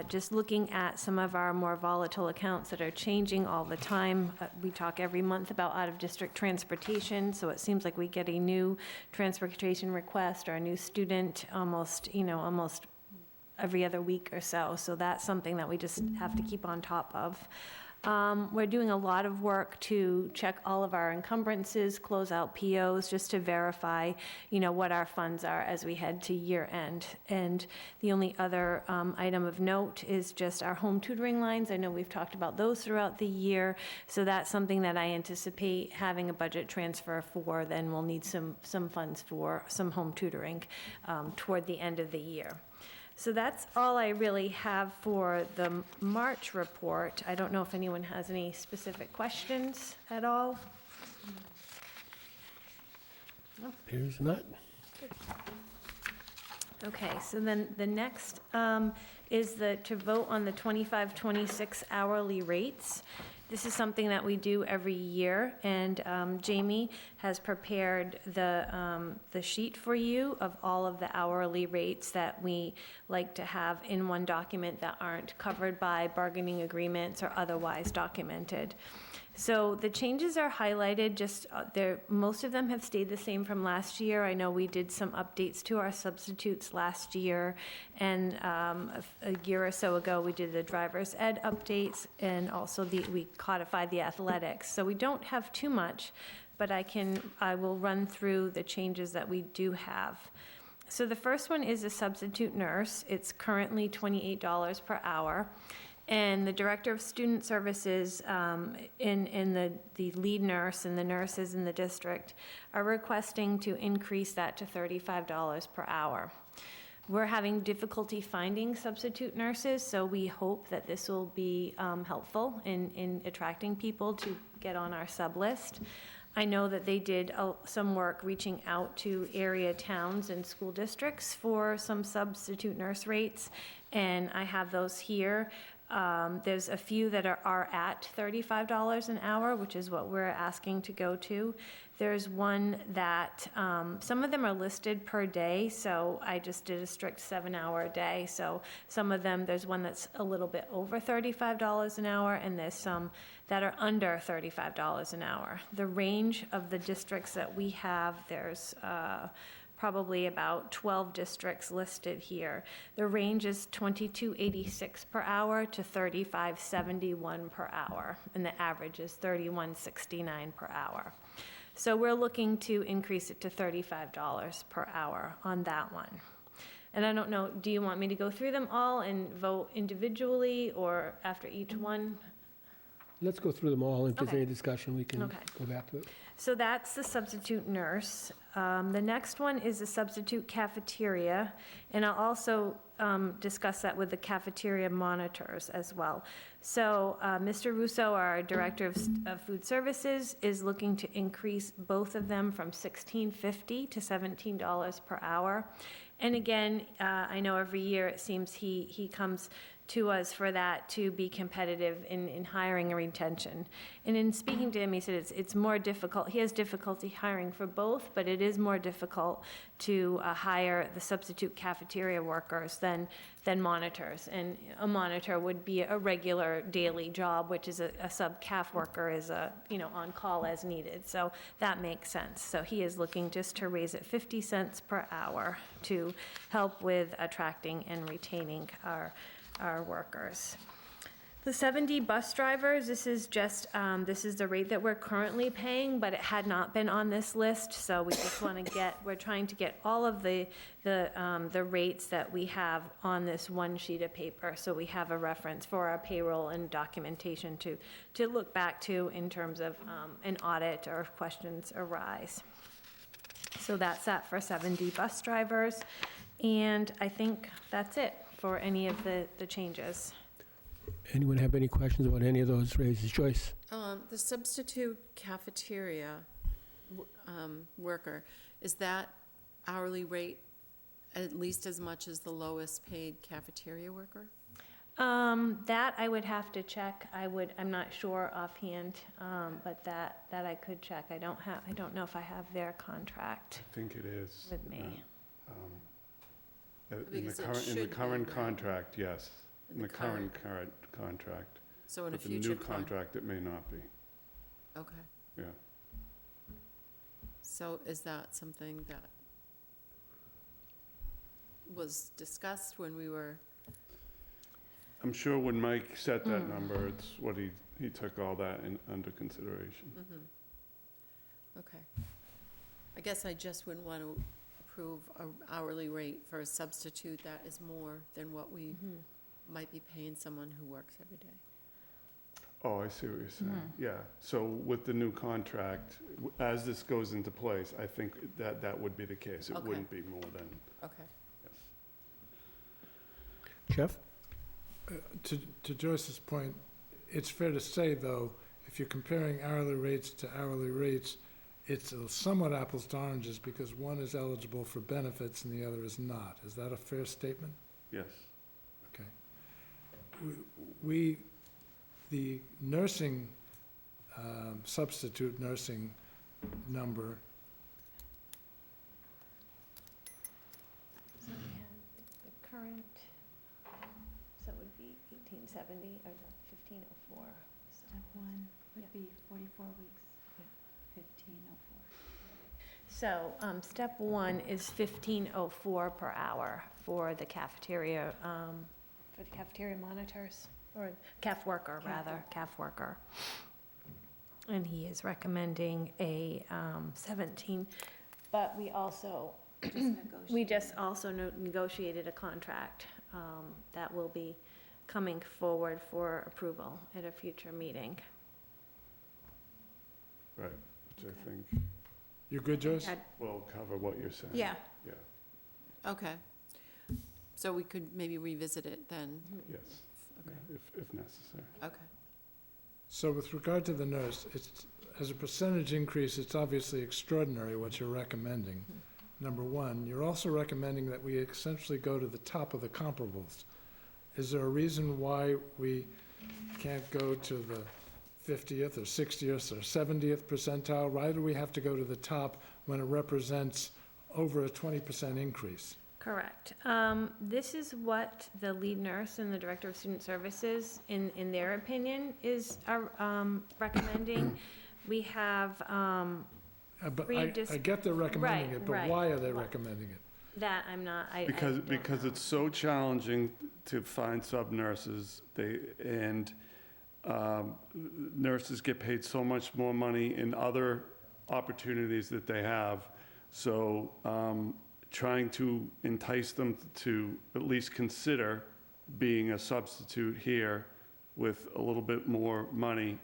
Just looking at some of our more volatile accounts that are changing all the time. We talk every month about out-of-district transportation, so it seems like we get a new transportation request or a new student almost every other week or so. So that's something that we just have to keep on top of. We're doing a lot of work to check all of our encumbrances, close out POs, just to verify, what our funds are as we head to year end. And the only other item of note is just our home tutoring lines. I know we've talked about those throughout the year, so that's something that I anticipate having a budget transfer for. Then we'll need some funds for some home tutoring toward the end of the year. So that's all I really have for the March report. I don't know if anyone has any specific questions at all.
Appears not.
Okay, so then the next is to vote on the 25-26 hourly rates. This is something that we do every year, and Jamie has prepared the sheet for you of all of the hourly rates that we like to have in one document that aren't covered by bargaining agreements or otherwise documented. So the changes are highlighted, just most of them have stayed the same from last year. I know we did some updates to our substitutes last year, and a year or so ago we did the driver's ed updates, and also we codified the athletics. So we don't have too much, but I will run through the changes that we do have. So the first one is a substitute nurse. It's currently $28 per hour. And the Director of Student Services in the lead nurse and the nurses in the district are requesting to increase that to $35 per hour. We're having difficulty finding substitute nurses, so we hope that this will be helpful in attracting people to get on our sub list. I know that they did some work reaching out to area towns and school districts for some substitute nurse rates, and I have those here. There's a few that are at $35 an hour, which is what we're asking to go to. There's one that, some of them are listed per day, so I just did a strict 7-hour a day. So some of them, there's one that's a little bit over $35 an hour, and there's some that are under $35 an hour. The range of the districts that we have, there's probably about 12 districts listed here. The range is $22.86 per hour to $35.71 per hour, and the average is $31.69 per hour. So we're looking to increase it to $35 per hour on that one. And I don't know, do you want me to go through them all and vote individually or after each one?
Let's go through them all. If there's
Okay.
any discussion, we can
Okay.
go back to it.
So that's the substitute nurse. The next one is the substitute cafeteria, and I'll also discuss that with the cafeteria monitors as well. So Mr. Russo, our Director of Food Services, is looking to increase both of them from $16.50 to $17 per hour. And again, I know every year it seems he comes to us for that to be competitive in hiring and retention. And in speaking to him, he said it's more difficult. He has difficulty hiring for both, but it is more difficult to hire the substitute cafeteria workers than monitors. And a monitor would be a regular daily job, which is a sub-caf worker is on call as needed. So that makes sense. So he is looking just to raise it 50 cents per hour to help with attracting and retaining our workers. The 7D bus drivers, this is just, this is the rate that we're currently paying, but it had not been on this list, so we just want to we're trying to get all of the rates that we have on this one sheet of paper, so we have a reference for our payroll and documentation to look back to in terms of an audit or if questions arise. So that's that for 7D bus drivers, and I think that's it for any of the changes.
Anyone have any questions about any of those raises? Joyce?
The substitute cafeteria worker, is that hourly rate at least as much as the lowest paid cafeteria worker?
That I would have to check. I'm not sure offhand, but that I could check. I don't know if I have their contract
I think it is.
with me.
In
Because it
the
should be,
current
right?
contract, yes. In the current contract.
So in a
But the
future
new
con-
contract, it may not be,
Okay,
yeah.
so is that something that was discussed when we were,
I'm sure when Mike set
Hmm.
that number, it's what he took all that under consideration.
okay. I guess I just wouldn't want to approve an hourly rate for a substitute that is more than what we might be paying someone who works every day.
Oh, I see what you're saying, yeah. So with the new contract, as this goes into place, I think that would be the case. It
Okay.
wouldn't be more than,
Okay.
yes.
Jeff?
To Joyce's point, it's fair to say, though, if you're comparing hourly rates to hourly rates, it's somewhat apples to oranges because one is eligible for benefits and the other is not. Is that a fair statement?
Yes.
Okay. The nursing, substitute nursing number,
So we have the current, so it would be 1870 or 1504.
Step one
Yeah.
would be 44 weeks, 1504.
So, step one is 1504 per hour for the cafeteria monitors, or caf worker, rather, caf worker. And he is recommending a 17, but we also, we just also negotiated a contract that will be coming forward for approval at a future meeting.
Right, which I think
you good, Joyce?
Had-
will cover what you're saying.
Yeah.
Yeah,
Okay. So we could maybe revisit it then?
yes,
Okay,
if necessary.
okay.
So with regard to the nurse, it's, as a percentage increase, it's obviously extraordinary what you're recommending. Number one, you're also recommending that we essentially go to the top of the comparables. Is there a reason why we can't go to the 50th or 60th or 70th percentile? Why do we have to go to the top when it represents over a 20% increase?
Correct. This is what the lead nurse and the director of student services, in their opinion, are recommending. We have
But
Read
I get they're recommending
Right,
it, but
right.
why are they recommending it?
that, I'm not, I
Because
don't know.
it's so challenging to find sub-nurses, nurses get paid so much more money in other opportunities that they have. So trying to entice them to at least consider being a substitute here with a little bit more money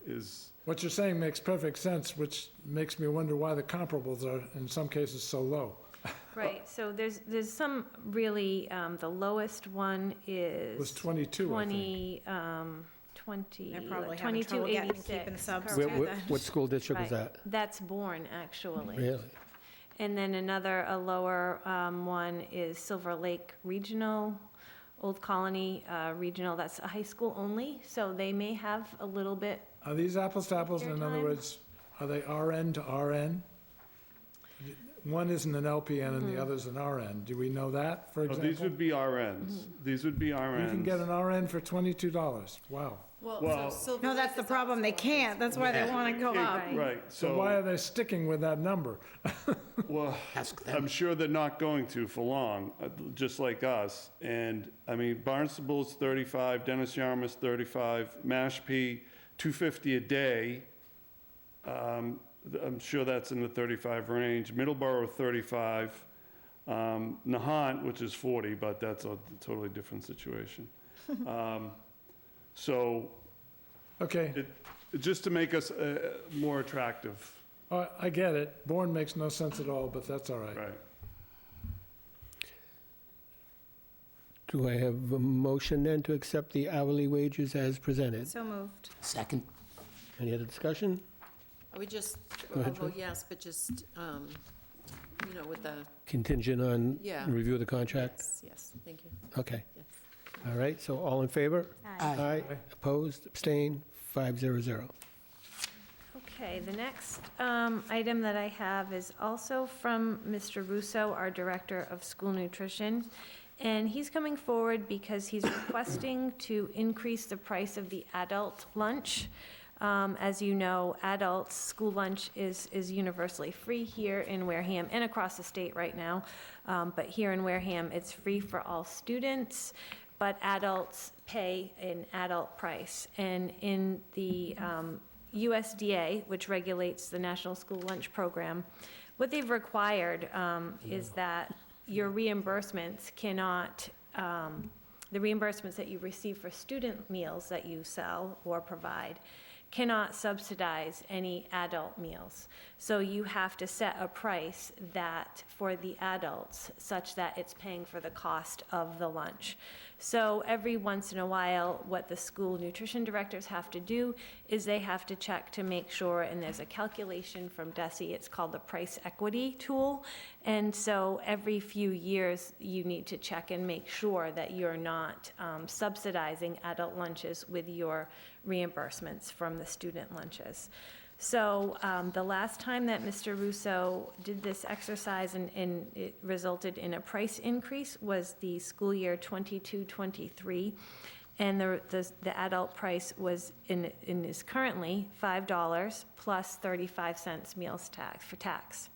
is,
What you're saying makes perfect sense, which makes me wonder why the comparables are, in some cases, so low.
Right, so there's some really, the lowest one is.
It was 22, I think.
20,
They're probably having trouble getting and keeping
2286.
subs
correct.
too, then.
What school district was
Right.
that?
That's Bourne, actually.
Really?
And then a lower one is Silver Lake Regional, Old Colony Regional, that's a high school only, so they may have a little bit.
Are these apples to apples?
Your
In other
time.
words, are they RN to RN? One isn't an LPN and the other's an RN. Do we know that, for
oh,
example?
these would be RNs. These would be RNs.
You can get an RN for $22. Wow.
Well-
Silver
No, that's
Lake
the
is
problem, they
also-
can't, that's why they want to go up.
Right,
So why are they sticking with that number?
well,
Ask them.
I'm sure they're not going to for long, just like us. And, I mean, Barnstable's 35, Dennis Yarmouth's 35, Mashpee, 250 a day. I'm sure that's in the 35 range. Middleborough, 35. Nahant, which is 40, but that's a totally different situation. So,
Okay,
just to make us more attractive,
I get it. Bourne makes no sense at all, but that's all right.
right?
Do I have a motion then to accept the hourly wages as presented?
So moved.
Second.
Any other discussion?
I would just,
Go ahead,
well, yes, but just, with the,
Contingent on
Yeah.
review of the contract?
yes, thank you,
Okay.
yes.
All right, so all in favor?
Aye.
Opposed, abstained, 500.
Okay, the next item that I have is also from Mr. Russo, our Director of School Nutrition. And he's coming forward because he's requesting to increase the price of the adult lunch. As you know, adults' school lunch is universally free here in Wareham and across the state right now. But here in Wareham, it's free for all students, but adults pay an adult price. And in the USDA, which regulates the National School Lunch Program, what they've required is that your reimbursements cannot, the reimbursements that you receive for student meals that you sell or provide cannot subsidize any adult meals. So you have to set a price that, for the adults, such that it's paying for the cost of the lunch. So every once in a while, what the school nutrition directors have to do is they have to check to make sure, and there's a calculation from DESE, it's called the price equity tool. And so every few years, you need to check and make sure that you're not subsidizing adult lunches with your reimbursements from the student lunches. So the last time that Mr. Russo did this exercise and it resulted in a price increase was the school year 22-23. And the adult price was is currently $5 plus 35 cents meals tax for tax.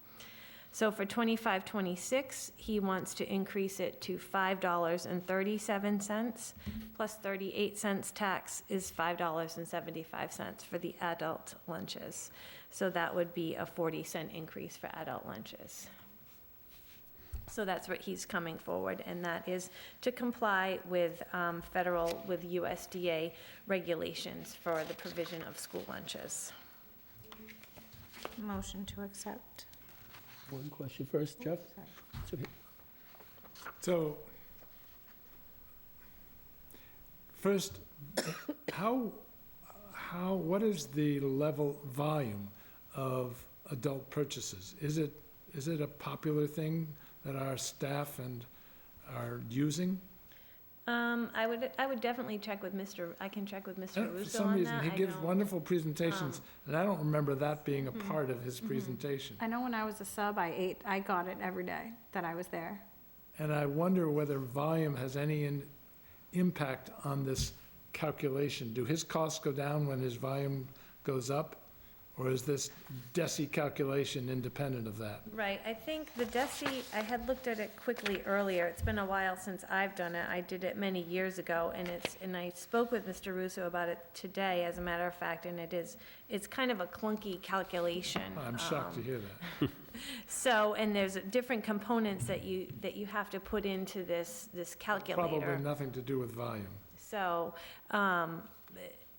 So for 25-26, he wants to increase it to $5.37 plus 38 cents tax is $5.75 for the adult lunches. So that would be a 40-cent increase for adult lunches. So that's what he's coming forward, and that is to comply with with USDA regulations for the provision of school lunches.
Motion to accept.
One question first, Jeff? It's okay.
So, first, what is the volume of adult purchases? Is it a popular thing that our staff are using?
I would definitely check with I can check with Mr.
For
Russo
some
on
reason,
that.
he
I
gives
don't-
wonderful presentations, and I don't remember that being a part of his presentation.
I know when I was a sub, I got it every day that I was there.
And I wonder whether volume has any impact on this calculation. Do his costs go down when his volume goes up? Or is this DESE calculation independent of that?
Right, I think the DESE, I had looked at it quickly earlier. It's been a while since I've done it. I did it many years ago, and I spoke with Mr. Russo about it today, as a matter of fact, and it's kind of a clunky calculation.
I'm shocked to hear that.
So, and there's different components that you have to put into this calculator.
Probably nothing to do with volume.
So,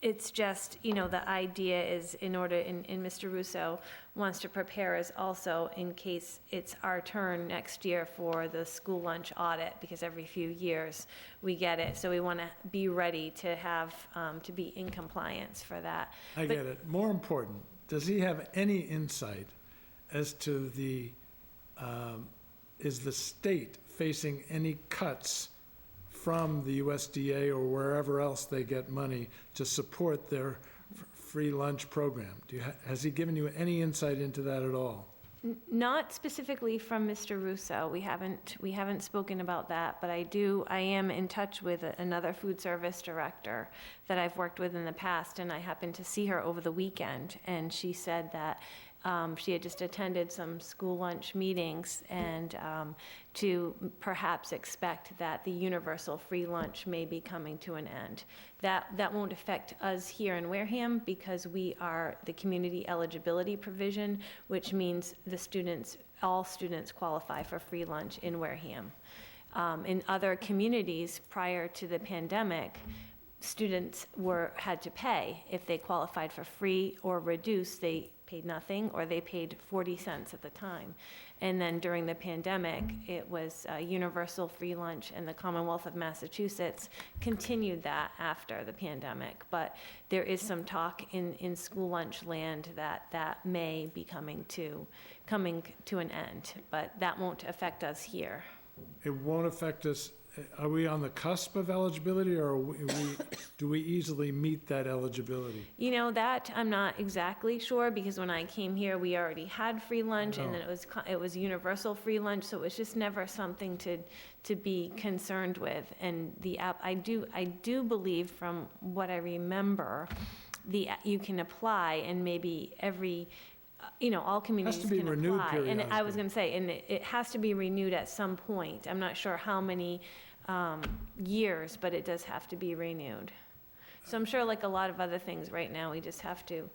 it's just, the idea is in order, and Mr. Russo wants to prepare us also in case it's our turn next year for the school lunch audit, because every few years we get it. So we want to be ready to have, to be in compliance for that.
I get it. More important, does he have any insight as to is the state facing any cuts from the USDA or wherever else they get money to support their free lunch program? Has he given you any insight into that at all?
Not specifically from Mr. Russo. We haven't spoken about that, but I am in touch with another food service director that I've worked with in the past, and I happened to see her over the weekend, and she said that she had just attended some school lunch meetings, and to perhaps expect that the universal free lunch may be coming to an end. That won't affect us here in Wareham because we are the community eligibility provision, which means all students qualify for free lunch in Wareham. In other communities prior to the pandemic, students had to pay. If they qualified for free or reduced, they paid nothing, or they paid 40 cents at the time. And then during the pandemic, it was universal free lunch, and the Commonwealth of Massachusetts continued that after the pandemic. But there is some talk in school lunch land that may be coming to an end, but that won't affect us here.
It won't affect us. Are we on the cusp of eligibility, or do we easily meet that eligibility?
That I'm not exactly sure, because when I came here, we already had free lunch, and then it was universal free lunch, so it was just never something to be concerned with. And I do believe, from what I remember, you can apply, and maybe all communities
Has to be
can
renewed
apply. And I was
periodically.
going to say, and it has to be renewed at some point. I'm not sure how many years, but it does have to be renewed. So I'm sure, like a lot of other things right now, we just have to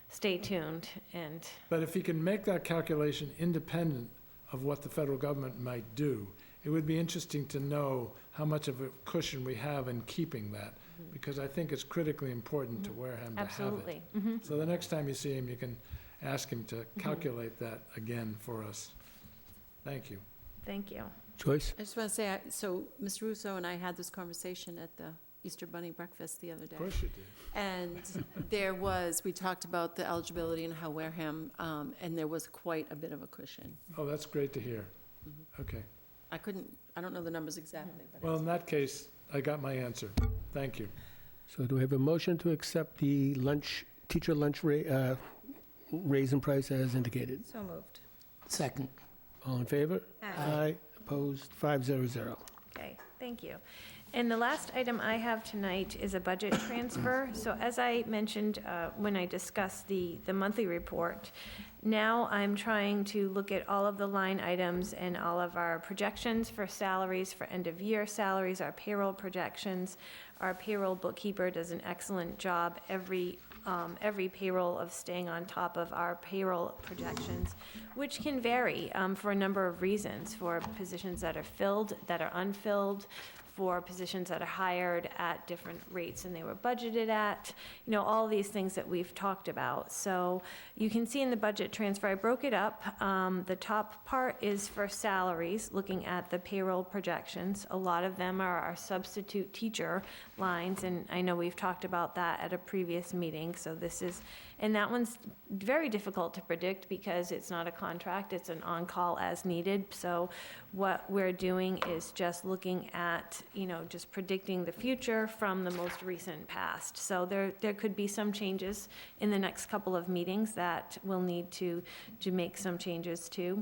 stay tuned and.
But if he can make that calculation independent of what the federal government might do, it would be interesting to know how much of a cushion we have in keeping that, because I think it's critically important to Wareham to have it.
Absolutely.
So the next time you see him, you can ask him to calculate that again for us. Thank you.
Thank you.
Joyce?
I just want to say, so Mr. Russo and I had this conversation at the Easter Bunny breakfast the other day.
Of course you did.
And we talked about the eligibility and how Wareham, and there was quite a bit of a cushion.
Oh, that's great to hear. Okay.
I don't know the numbers exactly, but.
Well, in that case, I got my answer. Thank you.
So do we have a motion to accept the teacher lunch raise in price as indicated?
So moved.
Second.
All in favor?
Aye.
Opposed? 500.
Okay, thank you. And the last item I have tonight is a budget transfer. So as I mentioned when I discussed the monthly report, now I'm trying to look at all of the line items and all of our projections for salaries, for end-of-year salaries, our payroll projections. Our payroll bookkeeper does an excellent job every payroll of staying on top of our payroll projections, which can vary for a number of reasons, for positions that are filled, that are unfilled, for positions that are hired at different rates than they were budgeted at, all these things that we've talked about. So you can see in the budget transfer, I broke it up. The top part is for salaries, looking at the payroll projections. A lot of them are our substitute teacher lines, and I know we've talked about that at a previous meeting. So and that one's very difficult to predict because it's not a contract, it's an on-call as needed. So what we're doing is just looking at, just predicting the future from the most recent past. So there could be some changes in the next couple of meetings that we'll need to make some changes to.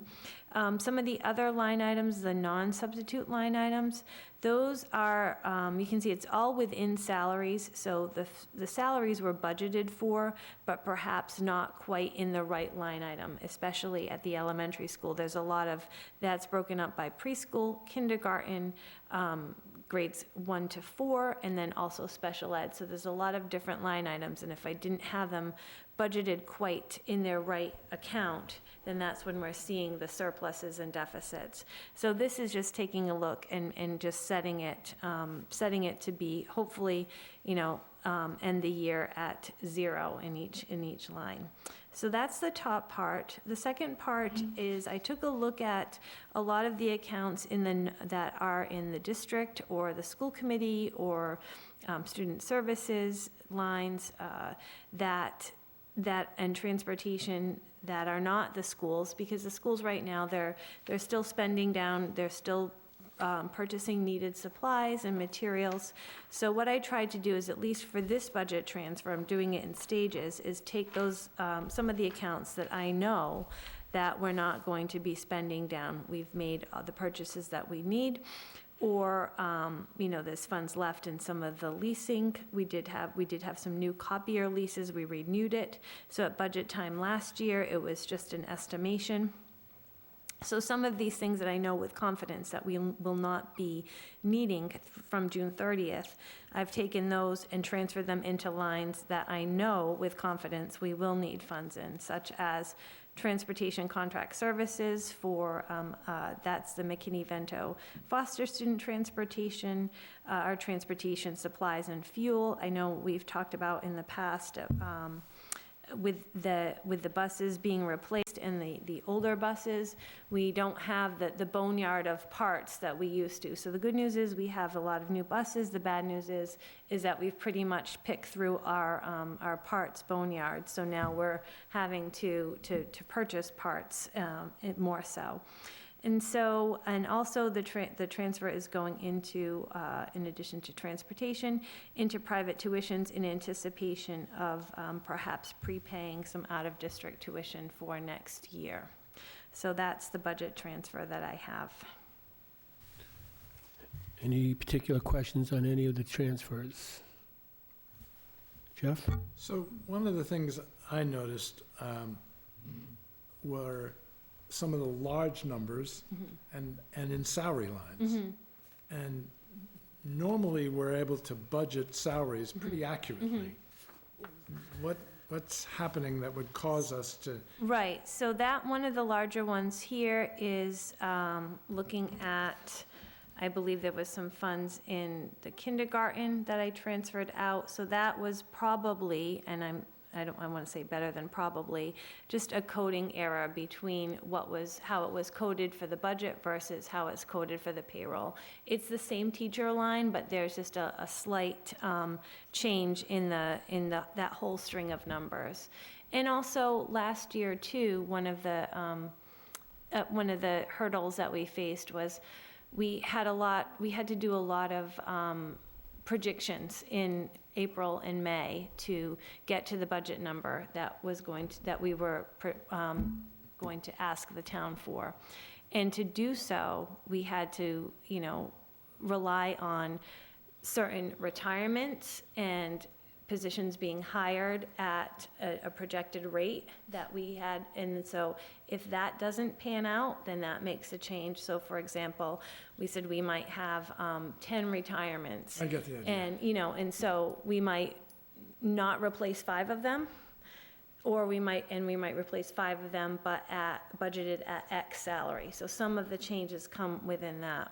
Some of the other line items, the non-substitute line items, those are, you can see it's all within salaries. So the salaries were budgeted for, but perhaps not quite in the right line item, especially at the elementary school. There's a lot of, that's broken up by preschool, kindergarten, grades 1 to 4, and then also special ed. So there's a lot of different line items, and if I didn't have them budgeted quite in their right account, then that's when we're seeing the surpluses and deficits. So this is just taking a look and just setting it to be, hopefully, end the year at 0 in each line. So that's the top part. The second part is I took a look at a lot of the accounts that are in the district or the school committee or student services lines and transportation that are not the schools, because the schools right now, they're still spending down, they're still purchasing needed supplies and materials. So what I tried to do is, at least for this budget transfer, I'm doing it in stages, is take those, some of the accounts that I know that we're not going to be spending down. We've made the purchases that we need, or, there's funds left in some of the leasing. We did have some new copier leases, we renewed it. So at budget time last year, it was just an estimation. So some of these things that I know with confidence that we will not be needing from June 30th, I've taken those and transferred them into lines that I know with confidence we will need funds in, such as transportation contract services for, that's the McKinney-Vento Foster student transportation, our transportation supplies and fuel. I know we've talked about in the past, with the buses being replaced and the older buses, we don't have the boneyard of parts that we used to. So the good news is we have a lot of new buses. The bad news is that we've pretty much picked through our parts boneyard. So now we're having to purchase parts more so. And also the transfer is going into, in addition to transportation, into private tuitions in anticipation of perhaps prepaying some out-of-district tuition for next year. So that's the budget transfer that I have.
Any particular questions on any of the transfers? Jeff?
So one of the things I noticed were some of the large numbers and in salary lines. And normally, we're able to budget salaries pretty accurately. What's happening that would cause us to?
Right, so that one of the larger ones here is looking at, I believe there was some funds in the kindergarten that I transferred out. So that was probably, and I want to say better than probably, just a coding error between how it was coded for the budget versus how it's coded for the payroll. It's the same teacher line, but there's just a slight change in that whole string of numbers. And also last year too, one of the hurdles that we faced was we had to do a lot of projections in April and May to get to the budget number that we were going to ask the town for. And to do so, we had to, rely on certain retirements and positions being hired at a projected rate that we had. And so if that doesn't pan out, then that makes a change. So for example, we said we might have 10 retirements.
I get the idea.
And, and so we might not replace 5 of them, or we might replace 5 of them, but budgeted at X salary. So some of the changes come within that.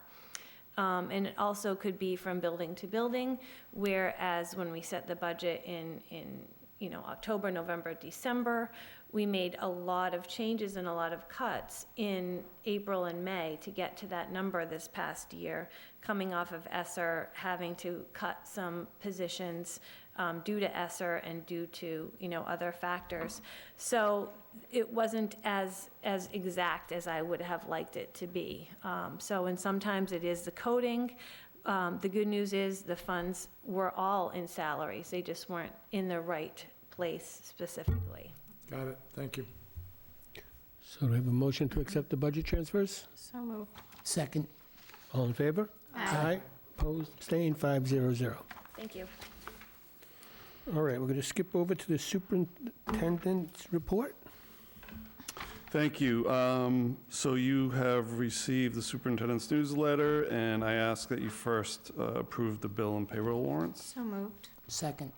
And it also could be from building to building, whereas when we set the budget in October, November, December, we made a lot of changes and a lot of cuts in April and May to get to that number this past year, coming off of ESSER, having to cut some positions due to ESSER and due to, other factors. So it wasn't as exact as I would have liked it to be. And sometimes it is the coding. The good news is the funds were all in salaries. They just weren't in the right place specifically.
Got it, thank you.
So do we have a motion to accept the budget transfers?
So moved.
Second.
All in favor? Aye. Opposed, abstained, 500.
Thank you.
All right, we're going to skip over to the superintendent's report.
Thank you. So you have received the superintendent's newsletter, and I ask that you first approve the bill and payroll warrants.
So moved.
Second.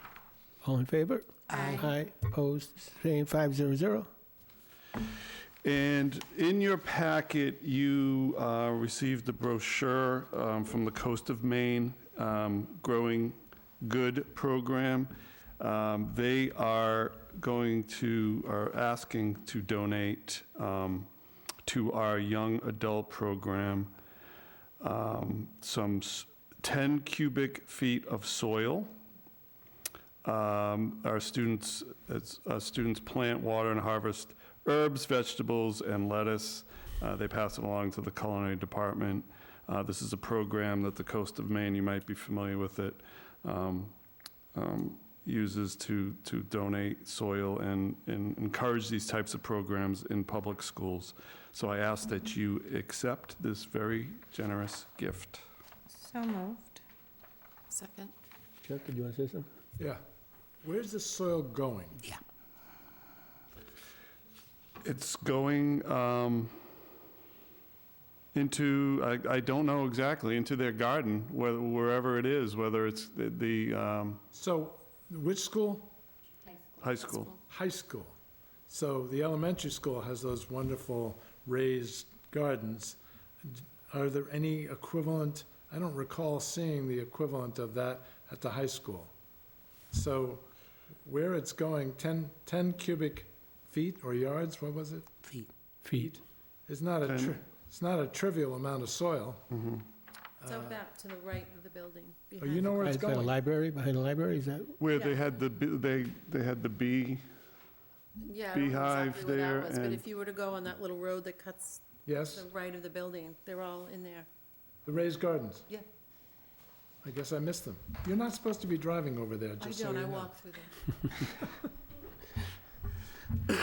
All in favor?
Aye.
Aye, opposed, abstained, 500.
And in your packet, you received the brochure from the Coast of Maine Growing Good program. They are asking to donate to our young adult program some 10 cubic feet of soil. Our students plant, water, and harvest herbs, vegetables, and lettuce. They pass it along to the culinary department. This is a program that the Coast of Maine, you might be familiar with it, uses to donate soil and encourage these types of programs in public schools. So I ask that you accept this very generous gift.
So moved.
Second.
Chuck, did you want to say something?
Yeah. Where's the soil going?
Yeah.
It's going into, I don't know exactly, into their garden, wherever it is, whether it's the
So, which school?
high school.
High school. So the elementary school has those wonderful raised gardens. Are there any equivalent? I don't recall seeing the equivalent of that at the high school. So where it's going, 10 cubic feet or yards, what was it?
Feet.
It's not a trivial amount of soil.
It's out back to the right of the building.
Oh, you know where it's
Is that a
going?
library, behind the library, is that?
Where
Yeah.
they had the bee.
Yeah, I don't know
beehive
exactly where
there
that was, but
and-
if you were to go on that little road that cuts
Yes,
the right of the building, they're all in there.
the raised gardens.
Yeah.
I guess I missed them. You're not supposed to be driving over there,
I
just so you
don't,
know.
I walk through there.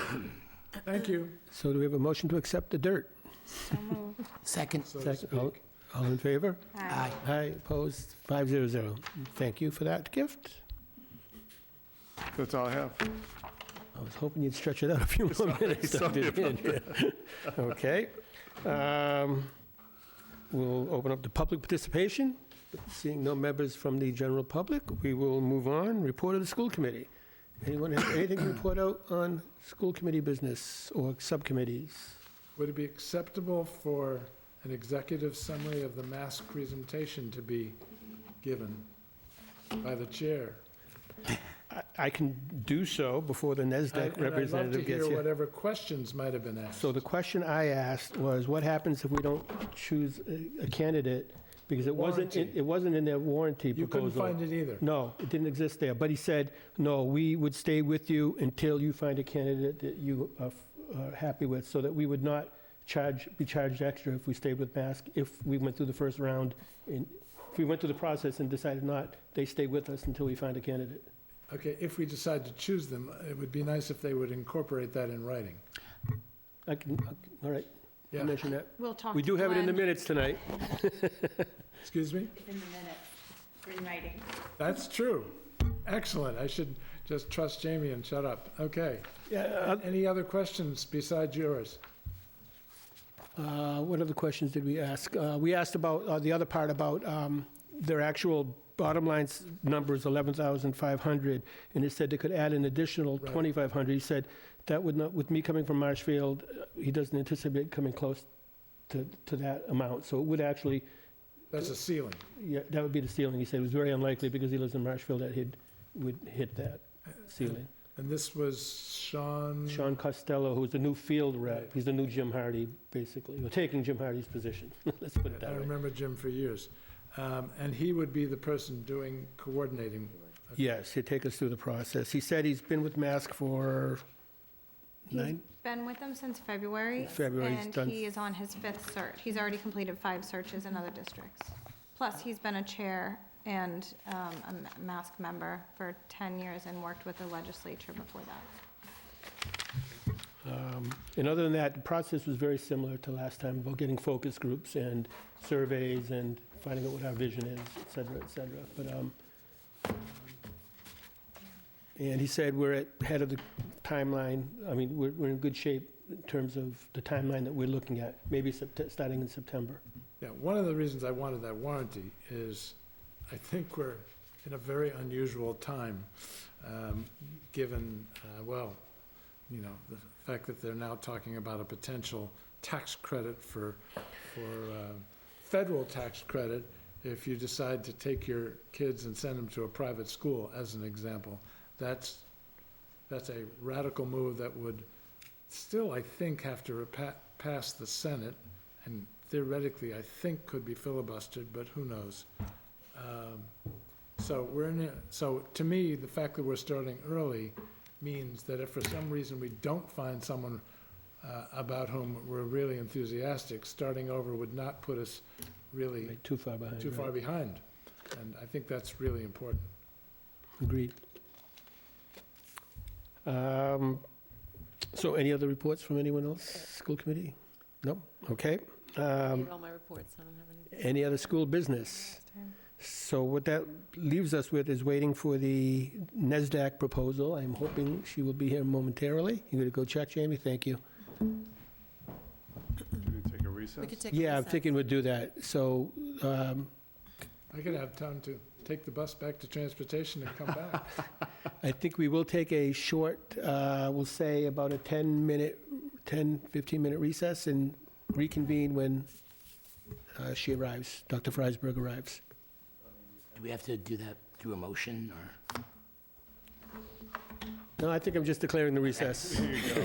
Thank you,
So do we have a motion to accept the dirt?
So moved.
Second.
so to
Second. All
speak.
all in favor?
Aye.
Aye, opposed, 500. Thank you for that gift.
That's all I have.
I was hoping you'd stretch it out a few more minutes.
sorry about
Okay. We'll open up the public participation. Seeing no members from the general public, we will move on. Report of the school committee. Anyone have anything to report out on school committee business or subcommittees?
Would it be acceptable for an executive summary of the mask presentation to be given by the chair?
I can do so before the NESDEC
And I'd love to
representative gets
hear
here.
whatever questions might have been asked.
So the question I asked was, what happens if we don't choose a candidate? Because it
Warranty.
wasn't in their warranty
You
proposal.
couldn't find it either.
No, it didn't exist there. But he said, no, we would stay with you until you find a candidate that you are happy with, so that we would not be charged extra if we stayed with mask, if we went through the first round. If we went through the process and decided not, they stay with us until we find a candidate.
Okay, if we decide to choose them, it would be nice if they would incorporate that in writing.
All right,
Yeah.
I'll mention that.
We'll talk
We
to
do have it in the
Glenn.
minutes tonight.
Excuse me?
It's in the minutes, for writing.
That's true. Excellent. I should just trust Jamie and shut up. Okay.
Yeah,
Any other questions besides yours?
what other questions did we ask? We asked about, the other part about their actual bottom line number is 11,500, and it said they could add an additional
Right.
2,500. He said that would not, with me coming from Marshfield, he doesn't anticipate coming close to that amount. So it would actually,
That's a ceiling.
yeah, that would be the ceiling. He said it was very unlikely, because he lives in Marshfield, that he would hit that ceiling.
And this was Sean?
Sean Costello, who's the new field
Right.
rep, he's the new Jim Hardy, basically, or taking Jim Hardy's position. Let's put it
I
that way.
remember Jim for years. And he would be the person coordinating.
Yes, he'd take us through the process. He said he's been with Mask for
He's
9,
been with them since February.
February, he's done-
And he is on his 5th search. He's already completed 5 searches in other districts. Plus, he's been a chair and a mask member for 10 years and worked with the legislature before that.
And other than that, the process was very similar to last time, about getting focus groups and surveys and finding out what our vision is, et cetera, et cetera. But, and he said we're ahead of the timeline. I mean, we're in good shape in terms of the timeline that we're looking at, maybe starting in September.
Yeah, one of the reasons I wanted that warranty is I think we're in a very unusual time, given, well, you know, the fact that they're now talking about a potential tax credit for federal tax credit if you decide to take your kids and send them to a private school, as an example. That's a radical move that would still, I think, have to pass the Senate, and theoretically, I think, could be filibustered, but who knows? So to me, the fact that we're starting early means that if for some reason we don't find someone about whom we're really enthusiastic, starting over would not put us really
Too far behind.
too far behind. And I think that's really important.
Agreed. So any other reports from anyone else, school committee? No? Okay.
I made all my reports, I don't have anything.
Any other school business? So what that leaves us with is waiting for the NESDAQ proposal. I'm hoping she will be here momentarily. You gonna go check, Jamie? Thank you.
Can we take a recess?
We could take a
Yeah, I'm
recess.
thinking we'll do that. So,
I could have time to take the bus back to transportation and come back.
I think we will take a short, we'll say about a 15-minute recess and reconvene when she arrives, Dr. Freisberg arrives.
Do we have to do that through a motion, or?
No, I think I'm just declaring the recess.
There you go.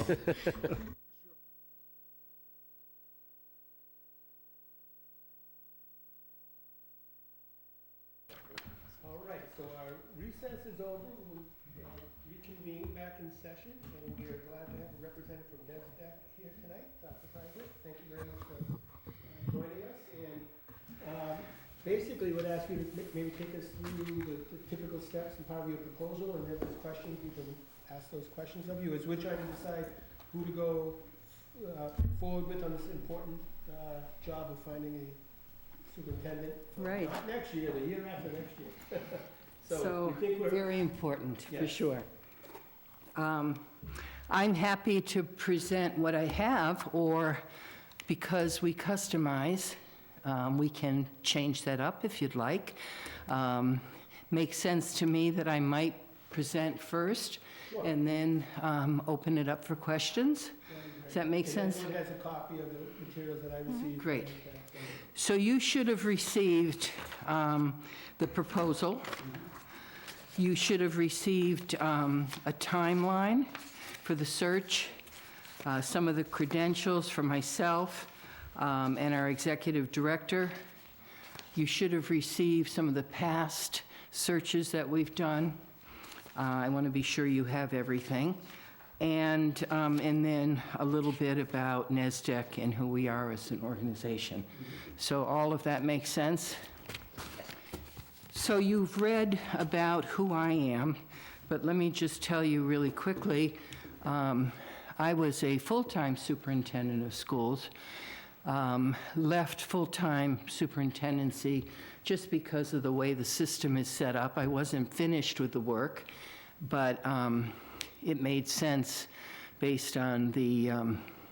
All right, so our recess is over. We'll reconvene back in session, and we are glad to have a representative from NESDAQ here tonight, Dr. Freisberg. Thank you very much for joining us. And basically, would ask you to maybe take us through the typical steps and part of your proposal, and if there's questions, we can ask those questions of you, as we're trying to decide who to go forward with on this important job of finding a superintendent. for
Right.
not next year, the year after next year.
So,
we think we're-
very important, for
Yes.
sure. I'm happy to present what I have, or because we customize, we can change that up if you'd like. Makes sense to me that I might present first and then open it up for questions. Does that make sense?
Everyone has a copy of the materials that I received.
Great. So you should have received the proposal. You should have received a timeline for the search, some of the credentials for myself and our executive director. You should have received some of the past searches that we've done. I want to be sure you have everything. And then a little bit about NESDEC and who we are as an organization. So all of that makes sense? So you've read about who I am, but let me just tell you really quickly. I was a full-time superintendent of schools, left full-time superintendency just because of the way the system is set up. I wasn't finished with the work, but it made sense based on the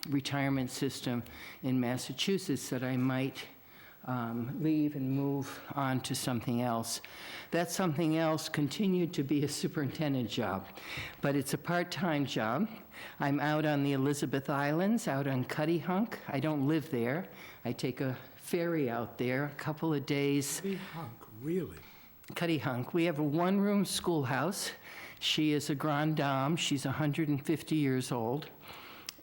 retirement system in Massachusetts that I might leave and move on to something else. That something else continued to be a superintendent job, but it's a part-time job. I'm out on the Elizabeth Islands, out on Cuttyhunk. I don't live there. I take a ferry out there a couple of days.
Really?
Cuttyhunk. We have a one-room schoolhouse. She is a grande dame. She's 150 years old.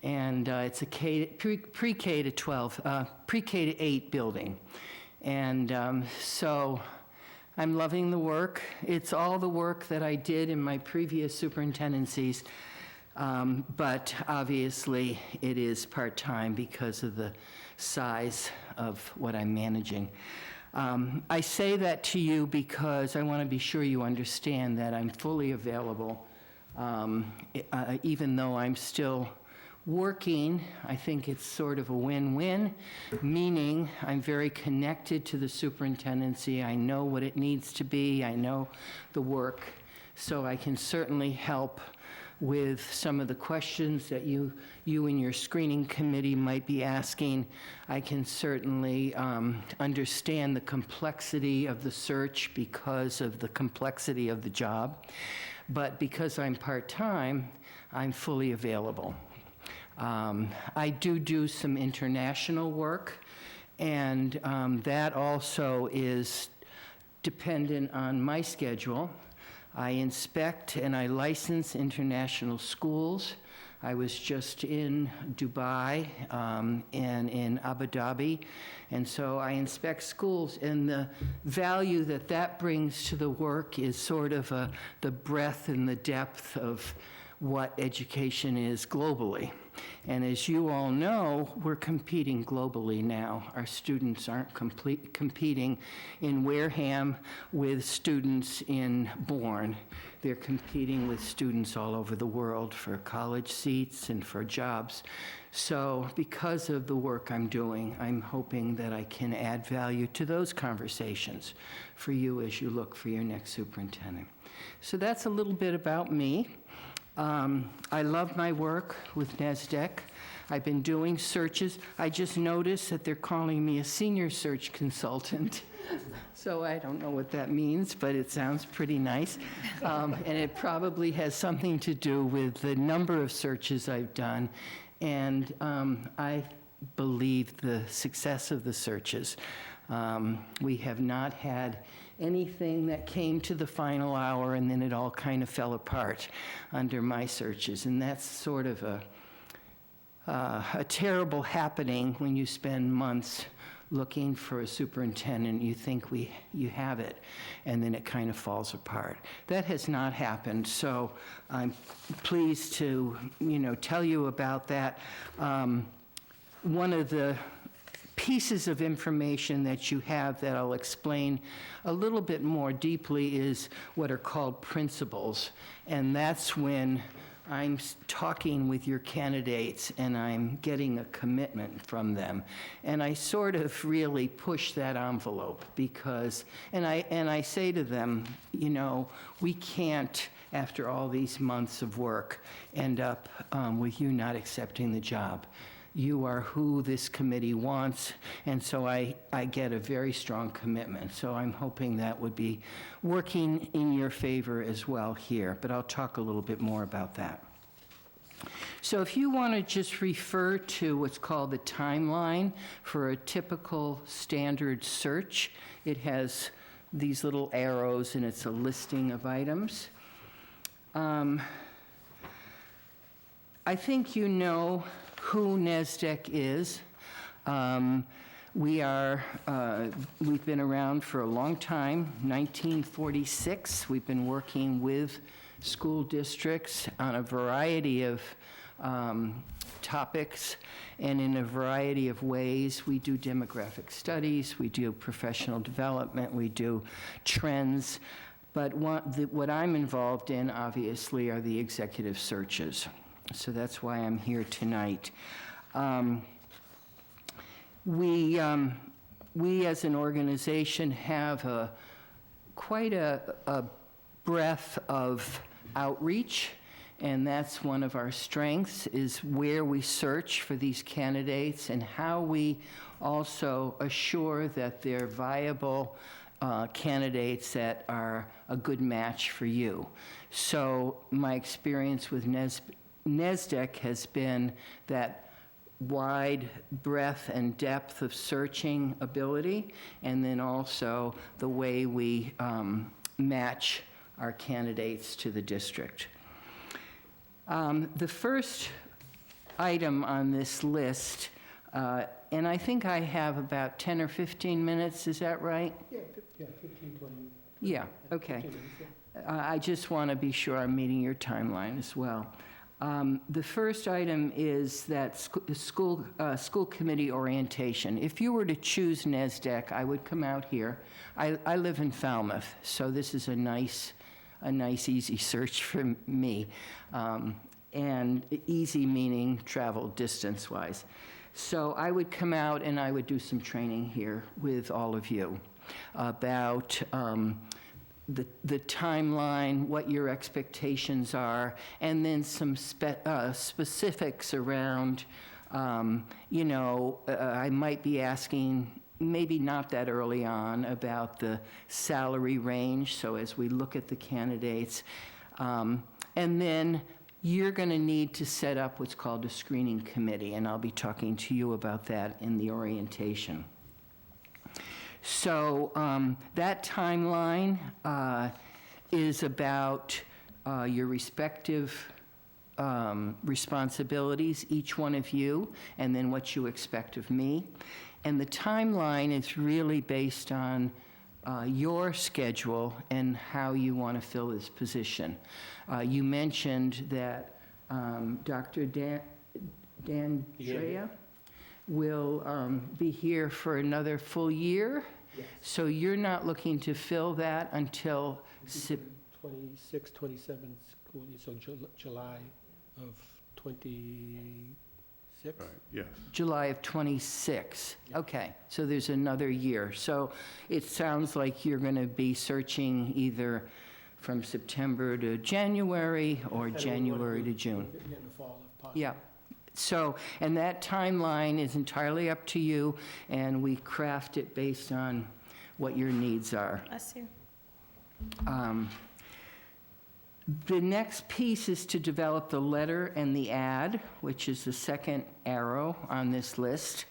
And it's a pre-K to 12, pre-K to 8 building. And so I'm loving the work. It's all the work that I did in my previous superintendencies, but obviously it is part-time because of the size of what I'm managing. I say that to you because I want to be sure you understand that I'm fully available, even though I'm still working. I think it's sort of a win-win, meaning I'm very connected to the superintendency. I know what it needs to be. I know the work, so I can certainly help with some of the questions that you and your screening committee might be asking. I can certainly understand the complexity of the search because of the complexity of the job. But because I'm part-time, I'm fully available. I do some international work, and that also is dependent on my schedule. I inspect and I license international schools. I was just in Dubai and in Abu Dhabi, and so I inspect schools, and the value that brings to the work is sort of the breadth and the depth of what education is globally. And as you all know, we're competing globally now. Our students aren't competing in Wareham with students in Bourne. They're competing with students all over the world for college seats and for jobs. So because of the work I'm doing, I'm hoping that I can add value to those conversations for you as you look for your next superintendent. So that's a little bit about me. I love my work with NASDAQ. I've been doing searches. I just noticed that they're calling me a senior search consultant. So I don't know what that means, but it sounds pretty nice. And it probably has something to do with the number of searches I've done. And I believe the success of the searches. We have not had anything that came to the final hour and then it all kind of fell apart under my searches. And that's sort of a terrible happening when you spend months looking for a superintendent. You think you have it, and then it kind of falls apart. That has not happened, so I'm pleased to tell you about that. One of the pieces of information that you have that I'll explain a little bit more deeply is what are called principles. And that's when I'm talking with your candidates and I'm getting a commitment from them. And I sort of really push that envelope because, and I say to them, we can't, after all these months of work, end up with you not accepting the job. You are who this committee wants, and so I get a very strong commitment. So I'm hoping that would be working in your favor as well here, but I'll talk a little bit more about that. So if you want to just refer to what's called the timeline for a typical standard search, it has these little arrows, and it's a listing of items. I think you know who NASDAQ is. We've been around for a long time, 1946. We've been working with school districts on a variety of topics and in a variety of ways. We do demographic studies, we do professional development, we do trends, but what I'm involved in, obviously, are the executive searches. So that's why I'm here tonight. We as an organization have quite a breadth of outreach, and that's one of our strengths, is where we search for these candidates and how we also assure that they're viable candidates that are a good match for you. So my experience with NASDAQ has been that wide breadth and depth of searching ability, and then also the way we match our candidates to the district. The first item on this list, and I think I have about 10 or 15 minutes, is that right?
Yeah, 15, 20.
Yeah, okay.
15 minutes, yeah.
I just want to be sure I'm meeting your timeline as well. The first item is that school committee orientation. If you were to choose NASDAQ, I would come out here. I live in Falmouth, so this is a nice, easy search for me. And easy meaning travel distance-wise. So I would come out and I would do some training here with all of you about the timeline, what your expectations are, and then some specifics around, I might be asking, maybe not that early on, about the salary range, so as we look at the candidates. And then you're going to need to set up what's called a screening committee, and I'll be talking to you about that in the orientation. So that timeline is about your respective responsibilities, each one of you, and then what you expect of me. And the timeline is really based on your schedule and how you want to fill this position. You mentioned that Dr. Dandrea will be here for another full year. Yes. So you're not looking to fill that until
26, 27 school year, so July of 26?
Right, yes.
July of 26. Okay, so there's another year. So it sounds like you're going to be searching either from September to January or January to June.
In the fall, if possible.
Yeah. So, and that timeline is entirely up to you, and we craft it based on what your needs are.
Bless you.
The next piece is to develop the letter and the ad, which is the second arrow on this list.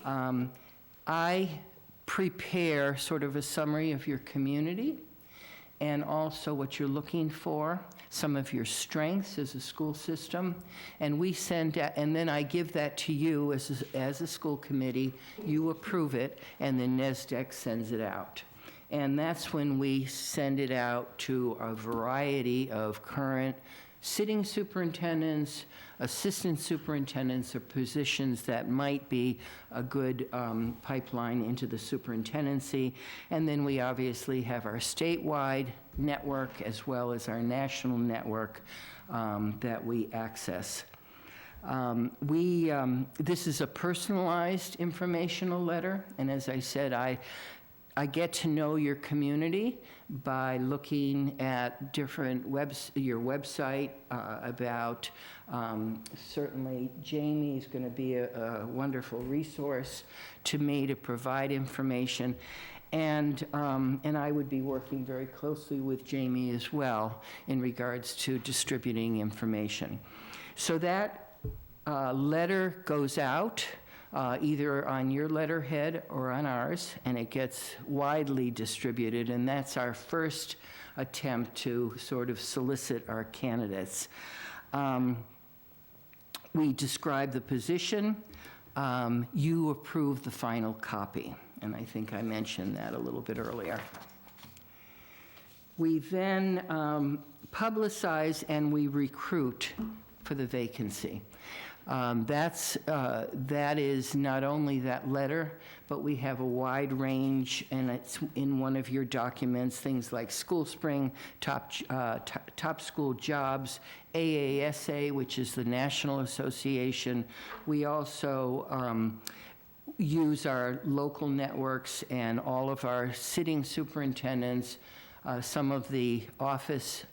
I prepare sort of a summary of your community and also what you're looking for, some of your strengths as a school system, and we send out, and then I give that to you as a school committee. You approve it, and then NESDEC sends it out. And that's when we send it out to a variety of current sitting superintendents, assistant superintendents, or positions that might be a good pipeline into the superintendency. And then we obviously have our statewide network as well as our national network that we access. This is a personalized informational letter, and as I said, I get to know your community by looking at different your website about, certainly Jamie is going to be a wonderful resource to me to provide information. And I would be working very closely with Jamie as well in regards to distributing information. So that letter goes out either on your letterhead or on ours, and it gets widely distributed, and that's our first attempt to sort of solicit our candidates. We describe the position. You approve the final copy, and I think I mentioned that a little bit earlier. We then publicize and we recruit for the vacancy. That is not only that letter, but we have a wide range, and it's in one of your documents, things like School Spring, top school jobs, AASA, which is the National Association. We also use our local networks and all of our sitting superintendents, some of the office,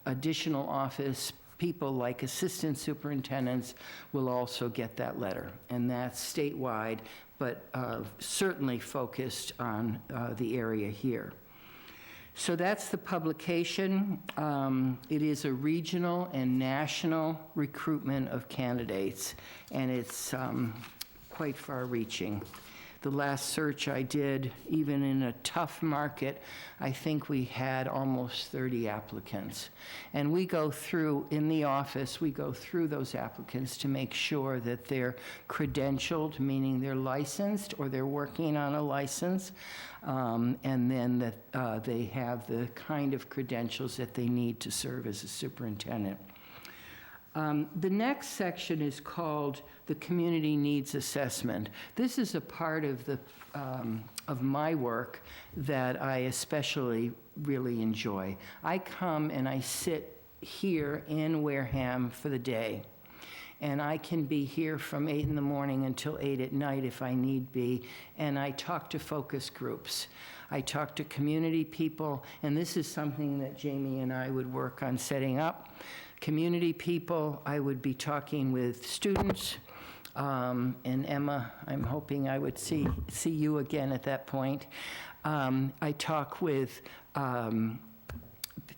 additional office people like assistant superintendents will also get that letter, and that's statewide, but certainly focused on the area here. So that's the publication. It is a regional and national recruitment of candidates, and it's quite far-reaching. The last search I did, even in a tough market, I think we had almost 30 applicants. And we go through, in the office, we go through those applicants to make sure that they're credentialed, meaning they're licensed or they're working on a license, and then that they have the kind of credentials that they need to serve as a superintendent. The next section is called the Community Needs Assessment. This is a part of of my work that I especially really enjoy. I come and I sit here in Wareham for the day, and I can be here from 8 in the morning until 8 at night if I need be, and I talk to focus groups. I talk to community people, and this is something that Jamie and I would work on setting up. Community people, I would be talking with students, and Emma, I'm hoping I would see you again at that point. I talk with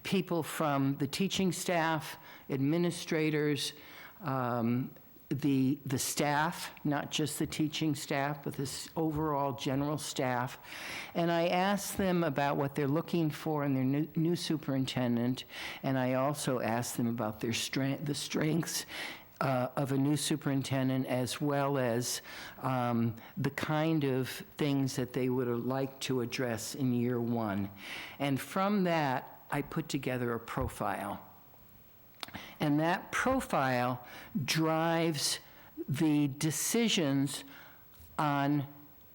people from the teaching staff, administrators, the staff, not just the teaching staff, but this overall general staff. And I ask them about what they're looking for in their new superintendent, and I also ask them about the strengths of a new superintendent, as well as the kind of things that they would like to address in year one. And from that, I put together a profile. And that profile drives the decisions on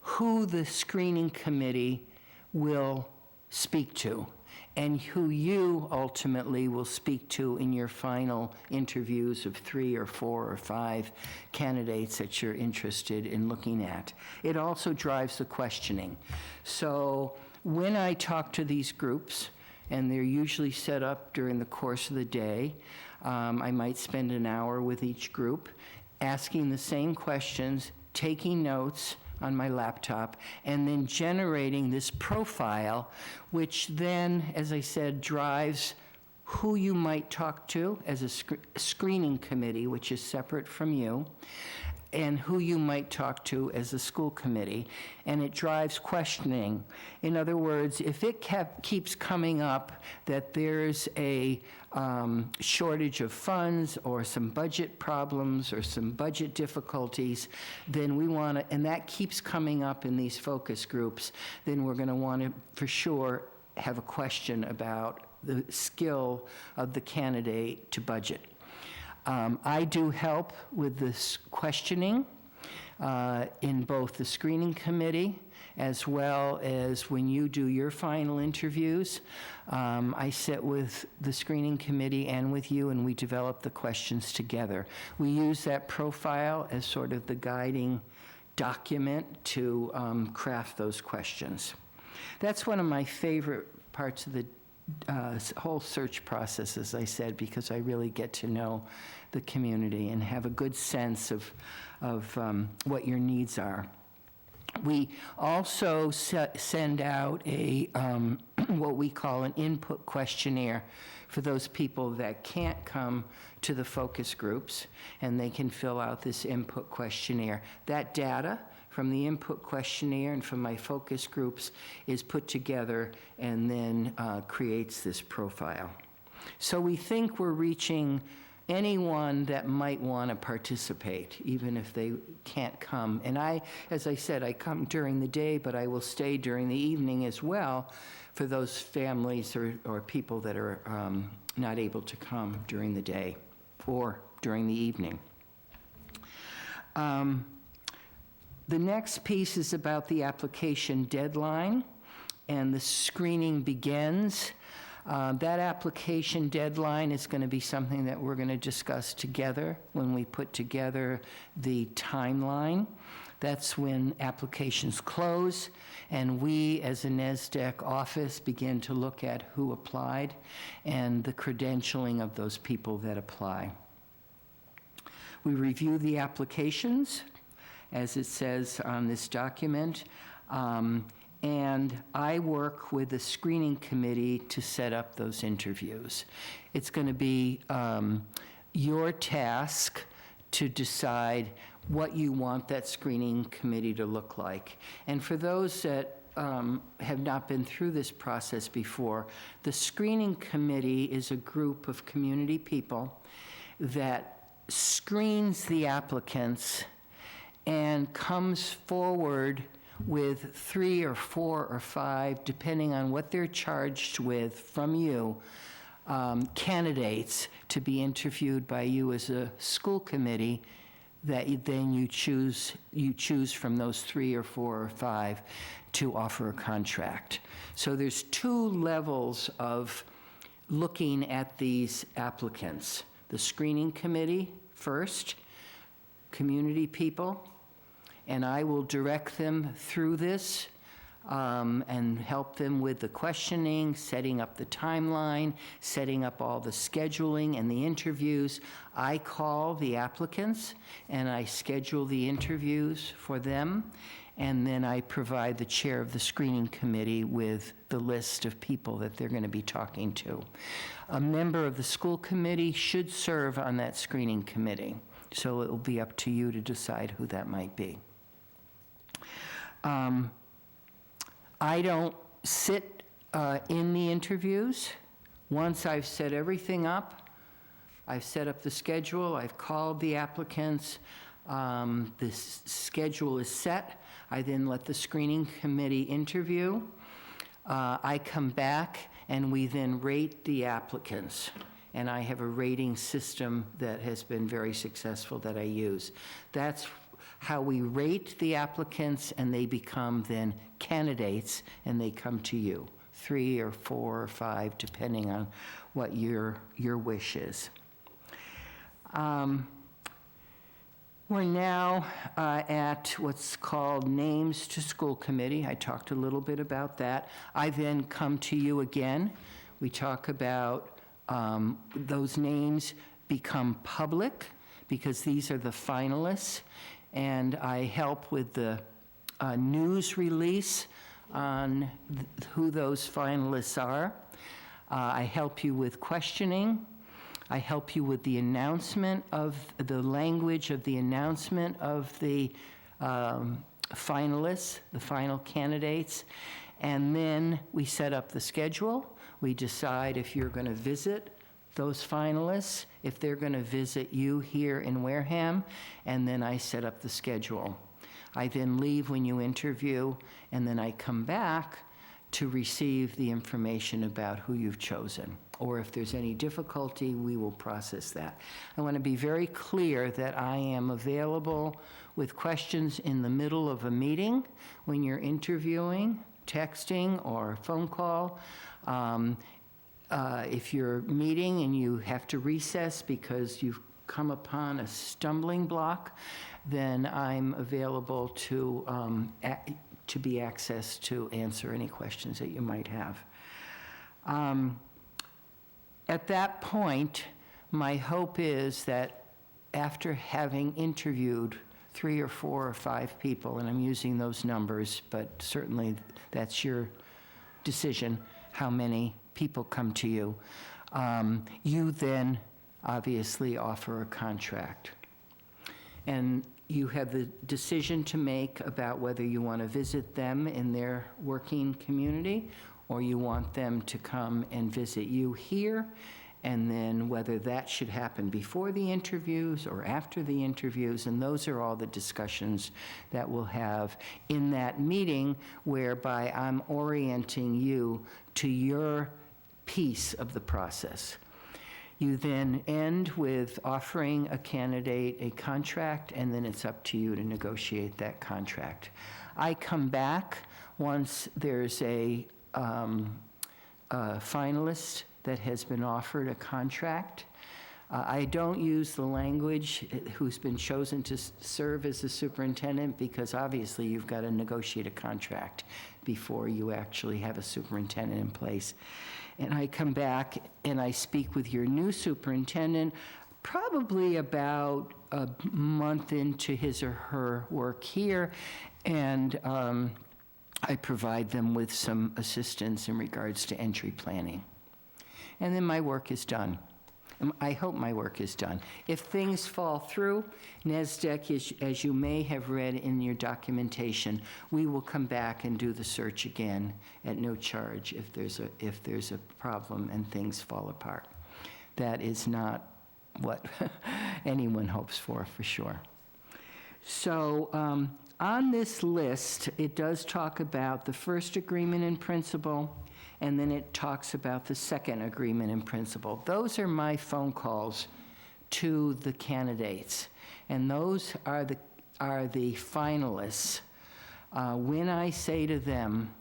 who the screening committee will speak to, and who you ultimately will speak to in your final interviews of 3 or 4 or 5 candidates that you're interested in looking at. It also drives the questioning. So when I talk to these groups, and they're usually set up during the course of the day, I might spend an hour with each group, asking the same questions, taking notes on my laptop, and then generating this profile, which then, as I said, drives who you might talk to as a screening committee, which is separate from you, and who you might talk to as a school committee, and it drives questioning. In other words, if it keeps coming up that there's a shortage of funds or some budget problems or some budget difficulties, then we want to, and that keeps coming up in these focus groups, then we're going to want to, for sure, have a question about the skill of the candidate to budget. I do help with this questioning in both the screening committee as well as when you do your final interviews. I sit with the screening committee and with you, and we develop the questions together. We use that profile as sort of the guiding document to craft those questions. That's one of my favorite parts of the whole search process, as I said, because I really get to know the community and have a good sense of what your needs are. We also send out a what we call an input questionnaire for those people that can't come to the focus groups, and they can fill out this input questionnaire. That data from the input questionnaire and from my focus groups is put together and then creates this profile. So we think we're reaching anyone that might want to participate, even if they can't come. And I, as I said, I come during the day, but I will stay during the evening as well for those families or people that are not able to come during the day or during the evening. The next piece is about the application deadline, and the screening begins. That application deadline is going to be something that we're going to discuss together when we put together the timeline. That's when applications close, and we, as a NESDEC office, begin to look at who applied and the credentialing of those people that apply. We review the applications, as it says on this document, and I work with the screening committee to set up those interviews. It's going to be your task to decide what you want that screening committee to look like. And for those that have not been through this process before, the screening committee is a group of community people that screens the applicants and comes forward with 3 or 4 or 5, depending on what they're charged with from you, candidates to be interviewed by you as a school committee that then you choose from those 3 or 4 or 5 to offer a contract. So there's 2 levels of looking at these applicants. The screening committee first, community people, and I will direct them through this and help them with the questioning, setting up the timeline, setting up all the scheduling and the interviews. I call the applicants and I schedule the interviews for them, and then I provide the chair of the screening committee with the list of people that they're going to be talking to. A member of the school committee should serve on that screening committee, so it will be up to you to decide who that might be. I don't sit in the interviews. Once I've set everything up, I've set up the schedule, I've called the applicants, the schedule is set, I then let the screening committee interview. I come back and we then rate the applicants. And I have a rating system that has been very successful that I use. That's how we rate the applicants, and they become then candidates, and they come to you, 3 or 4 or 5, depending on what your wish is. We're now at what's called Names to School Committee. I talked a little bit about that. I then come to you again. We talk about those names become public because these are the finalists, and I help with the news release on who those finalists are. I help you with questioning. I help you with the announcement of the language of the announcement of the finalists, the final candidates, and then we set up the schedule. We decide if you're going to visit those finalists, if they're going to visit you here in Wareham, and then I set up the schedule. I then leave when you interview, and then I come back to receive the information about who you've chosen. Or if there's any difficulty, we will process that. I want to be very clear that I am available with questions in the middle of a meeting when you're interviewing, texting, or phone call. If you're meeting and you have to recess because you've come upon a stumbling block, then I'm available to be accessed to answer any questions that you might have. At that point, my hope is that after having interviewed 3 or 4 or 5 people, and I'm using those numbers, but certainly that's your decision, how many people come to you, you then obviously offer a contract. And you have the decision to make about whether you want to visit them in their working community or you want them to come and visit you here, and then whether that should happen before the interviews or after the interviews, and those are all the discussions that we'll have in that meeting, whereby I'm orienting you to your piece of the process. You then end with offering a candidate a contract, and then it's up to you to negotiate that contract. I come back once there's a finalist that has been offered a contract. I don't use the language who's been chosen to serve as the superintendent, because obviously you've got to negotiate a contract before you actually have a superintendent in place. And I come back and I speak with your new superintendent probably about a month into his or her work here, and I provide them with some assistance in regards to entry planning. And then my work is done. I hope my work is done. If things fall through, NESDEC, as you may have read in your documentation, we will come back and do the search again at no charge if there's a problem and things fall apart. That is not what anyone hopes for sure. So on this list, it does talk about the first agreement in principle, and then it talks about the second agreement in principle. Those are my phone calls to the candidates, and those are the finalists. When I say to them,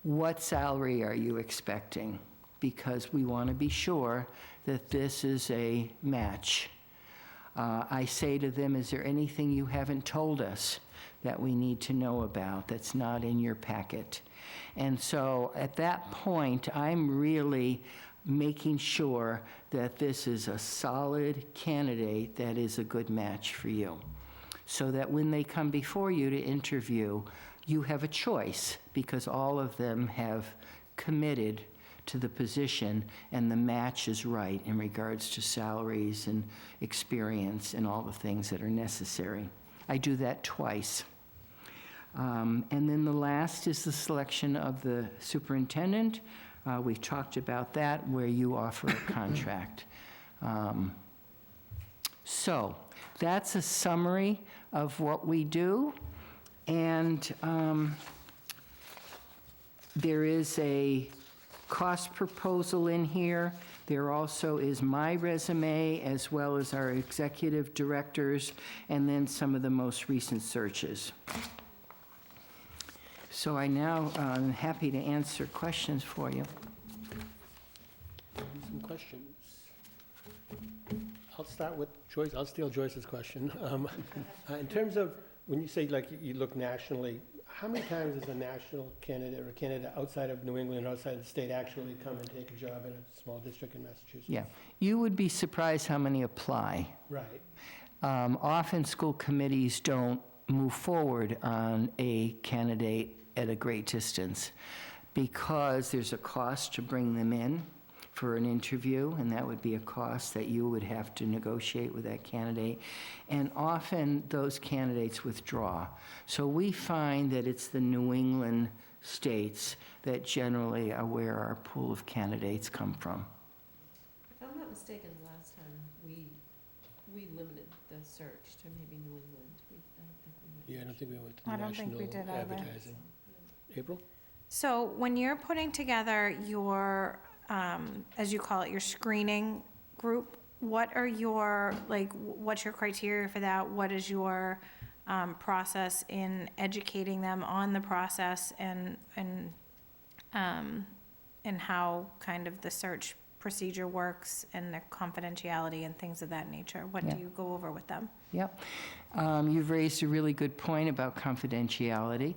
what salary are you expecting? Because we want to be sure that this is a match. I say to them, is there anything you haven't told us that we need to know about that's not in your packet? And so at that point, I'm really making sure that this is a solid candidate that is a good match for you, so that when they come before you to interview, you have a choice, because all of them have committed to the position and the match is right in regards to salaries and experience and all the things that are necessary. I do that twice. And then the last is the selection of the superintendent. We've talked about that, where you offer a contract. So that's a summary of what we do. And there is a cost proposal in here. There also is my resume, as well as our executive directors, and then some of the most recent searches. So I now am happy to answer questions for you.
Some questions. I'll start with Joyce. I'll steal Joyce's question. In terms of, when you say like you look nationally, how many times does a national candidate or a candidate outside of New England or outside of the state actually come and take a job in a small district in Massachusetts?
Yeah, you would be surprised how many apply.
Right.
Often school committees don't move forward on a candidate at a great distance because there's a cost to bring them in for an interview, and that would be a cost that you would have to negotiate with that candidate. And often those candidates withdraw. So we find that it's the New England states that generally are where our pool of candidates come from.
If I'm not mistaken, the last time we limited the search to maybe New England.
Yeah, I don't think we went to
I don't think we
national
did either.
advertising. April?
So when you're putting together your, as you call it, your screening group, what are your, like, what's your criteria for that? What is your process in educating them on the process and how kind of the search procedure works and the confidentiality and things of that nature? What do you go over with them?
Yep. You've raised a really good point about confidentiality,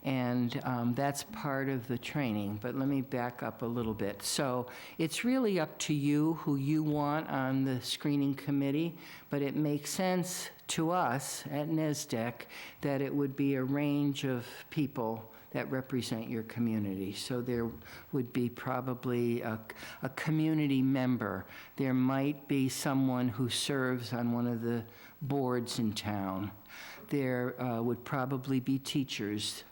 and that's part of the training, but let me back up a little bit. So it's really up to you who you want on the screening committee, but it makes sense to us at NESDEC that it would be a range of people that represent your community. So there would be probably a community member. There might be someone who serves on one of the boards in town. There would probably be teachers.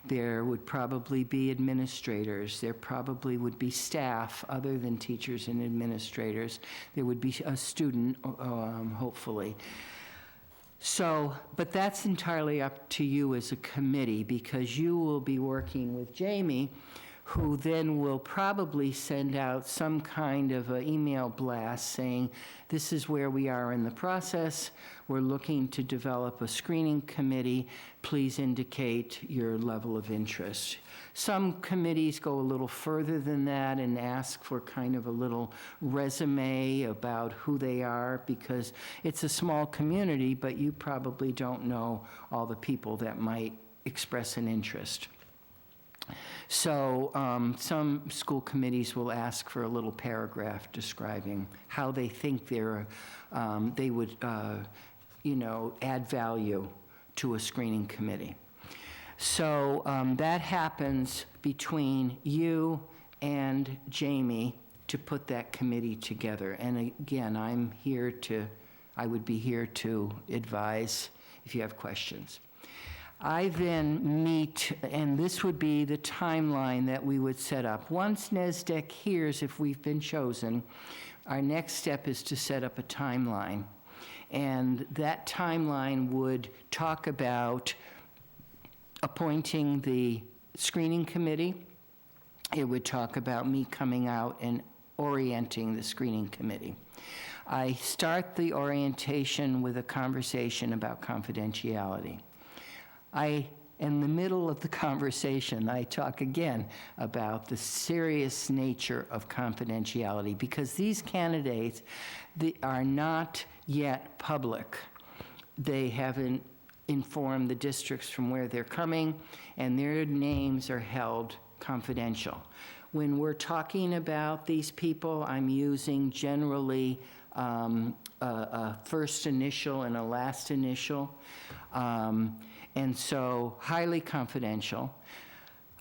There would probably be administrators. There probably would be staff other than teachers and administrators. There would be a student, hopefully. So, but that's entirely up to you as a committee, because you will be working with Jamie, who then will probably send out some kind of an email blast saying, this is where we are in the process. We're looking to develop a screening committee. Please indicate your level of interest. Some committees go a little further than that and ask for kind of a little resume about who they are, because it's a small community, but you probably don't know all the people that might express an interest. So some school committees will ask for a little paragraph describing how they think they would add value to a screening committee. So that happens between you and Jamie to put that committee together. And again, I would be here to advise if you have questions. I then meet, and this would be the timeline that we would set up. Once NESDEC hears if we've been chosen, our next step is to set up a timeline. And that timeline would talk about appointing the screening committee. It would talk about me coming out and orienting the screening committee. I start the orientation with a conversation about confidentiality. I in the middle of the conversation, I talk again about the serious nature of confidentiality, because these candidates, they are not yet public. They haven't informed the districts from where they're coming, and their names are held confidential. When we're talking about these people, I'm using generally a first initial and a last initial, and so highly confidential.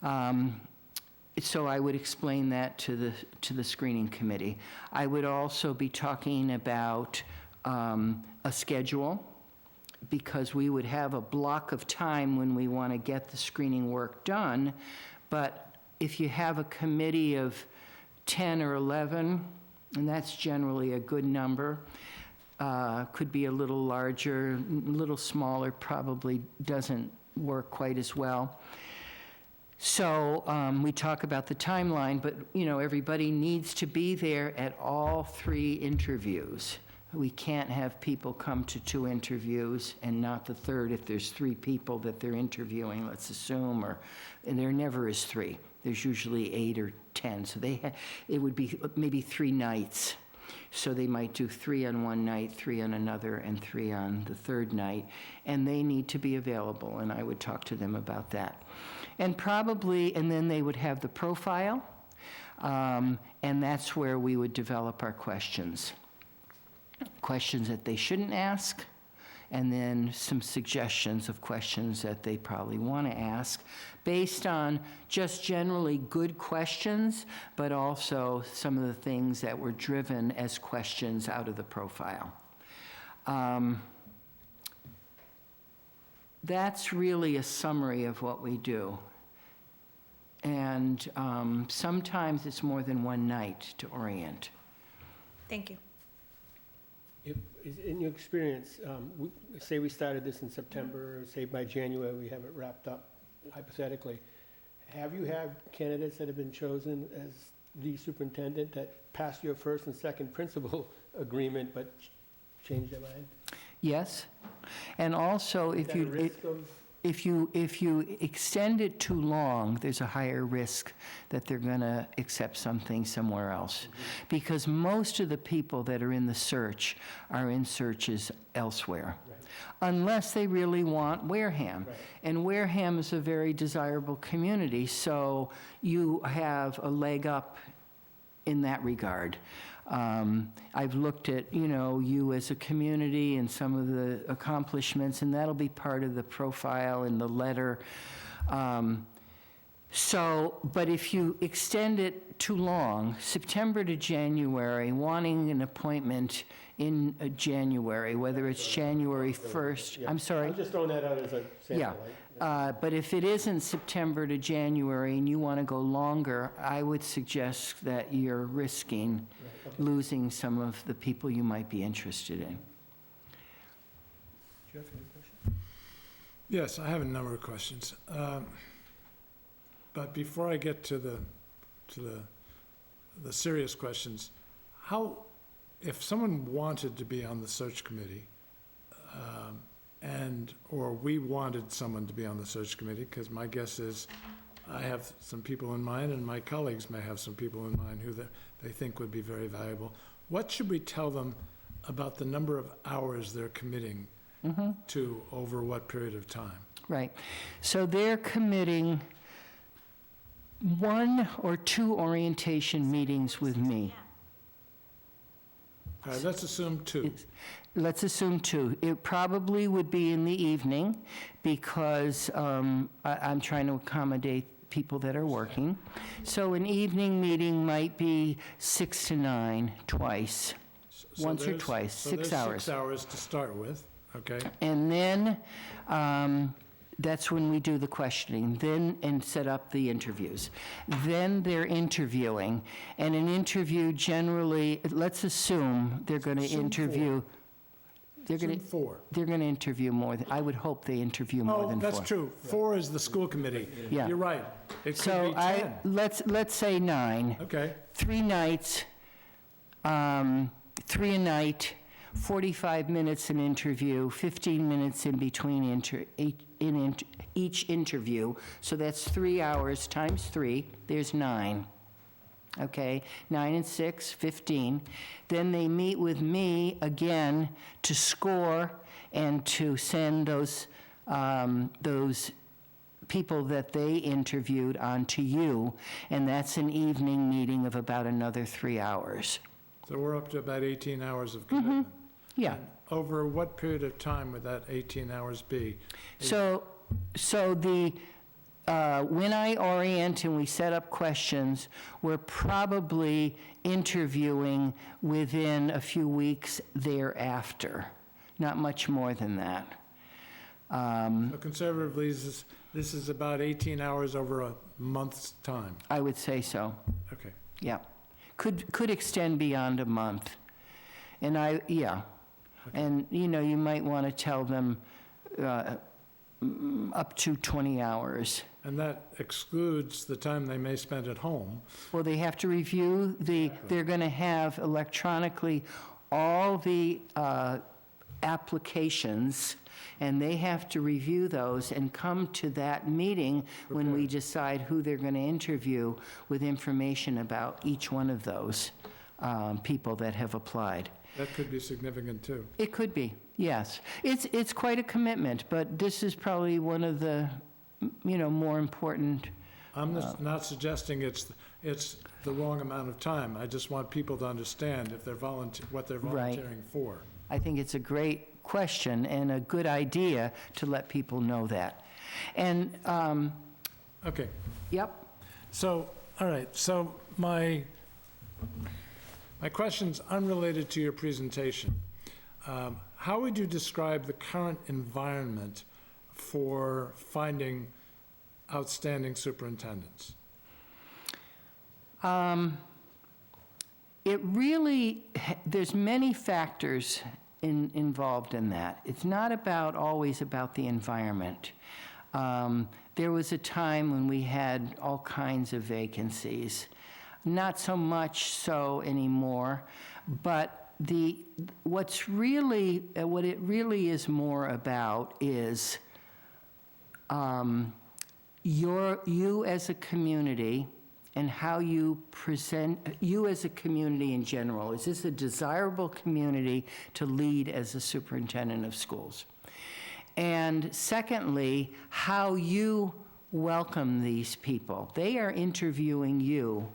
So I would explain that to the screening committee. I would also be talking about a schedule, because we would have a block of time when we want to get the screening work done. But if you have a committee of 10 or 11, and that's generally a good number, could be a little larger, a little smaller, probably doesn't work quite as well. So we talk about the timeline, but everybody needs to be there at all 3 interviews. We can't have people come to 2 interviews and not the third if there's 3 people that they're interviewing, let's assume, and there never is 3. There's usually 8 or 10, so it would be maybe 3 nights. So they might do 3 on one night, 3 on another, and 3 on the third night, and they need to be available, and I would talk to them about that. And then they would have the profile, and that's where we would develop our questions. Questions that they shouldn't ask, and then some suggestions of questions that they probably want to ask, based on just generally good questions, but also some of the things that were driven as questions out of the profile. That's really a summary of what we do. And sometimes it's more than one night to orient.
Thank you.
In your experience, say we started this in September, or say by January we have it wrapped up, hypothetically, have you had candidates that have been chosen as the superintendent that passed your first and second principal agreement but changed their mind?
Yes, and also if you extend it too long, there's a higher risk that they're going to accept something somewhere else. Because most of the people that are in the search are in searches elsewhere, unless they really want Wareham. And Wareham is a very desirable community, so you have a leg up in that regard. I've looked at, you as a community and some of the accomplishments, and that'll be part of the profile and the letter. But if you extend it too long, September to January, wanting an appointment in January, whether it's January 1st, I'm sorry.
I'm just throwing that out as a sample.
Yeah. But if it isn't September to January and you want to go longer, I would suggest that you're risking losing some of the people you might be interested in.
Do you have any questions?
Yes, I have a number of questions. But before I get to the serious questions, if someone wanted to be on the search committee, or we wanted someone to be on the search committee, because my guess is I have some people in mind, and my colleagues may have some people in mind who they think would be very valuable. What should we tell them about the number of hours they're committing to over what period of time?
Right. So they're committing 1 or 2 orientation meetings with me.
All right, let's assume 2.
Let's assume 2. It probably would be in the evening, because I'm trying to accommodate people that are working. So an evening meeting might be 6 to 9 twice, once or twice, 6 hours.
6 hours to start with, okay?
And then that's when we do the questioning, and set up the interviews. Then they're interviewing, and an interview generally, let's assume they're going to interview. They're going to
4.
They're going to interview more than, I would hope they interview more than 4.
Oh, that's true. 4 is the school committee.
Yeah.
You're right. It could
So
be 10.
let's say 9.
Okay.
3 nights, 3 a night, 45 minutes an interview, 15 minutes in between each interview. So that's 3 hours times 3, there's 9. Okay, 9 and 6, 15. Then they meet with me again to score and to send those people that they interviewed on to you, and that's an evening meeting of about another 3 hours.
So we're up to about 18 hours of commitment.
Yeah.
Over what period of time would that 18 hours be?
So the, when I orient and we set up questions, we're probably interviewing within a few weeks thereafter, not much more than that.
So conservatively, this is about 18 hours over a month's time.
I would say so,
Okay.
yeah. Could extend beyond a month. And and you might want to tell them up to 20 hours.
And that excludes the time they may spend at home.
Well, they have to review they're going to have electronically all the applications, and they have to review those and come to that meeting when we decide who they're going to interview with information about each one of those people that have applied.
That could be significant, too.
It could be, yes. It's quite a commitment, but this is probably one of the, more important.
I'm not suggesting it's the wrong amount of time. I just want people to understand if they're what they're volunteering for.
I think it's a great question and a good idea to let people know that. And,
Okay.
yep,
So, all right, so my question's unrelated to your presentation. How would you describe the current environment for finding outstanding superintendents?
it really, there's many factors involved in that. It's not always about the environment. There was a time when we had all kinds of vacancies. Not so much so anymore, but what it really is more about is you as a community and how you present, you as a community in general. Is this a desirable community to lead as a superintendent of schools? And secondly, how you welcome these people. They are interviewing you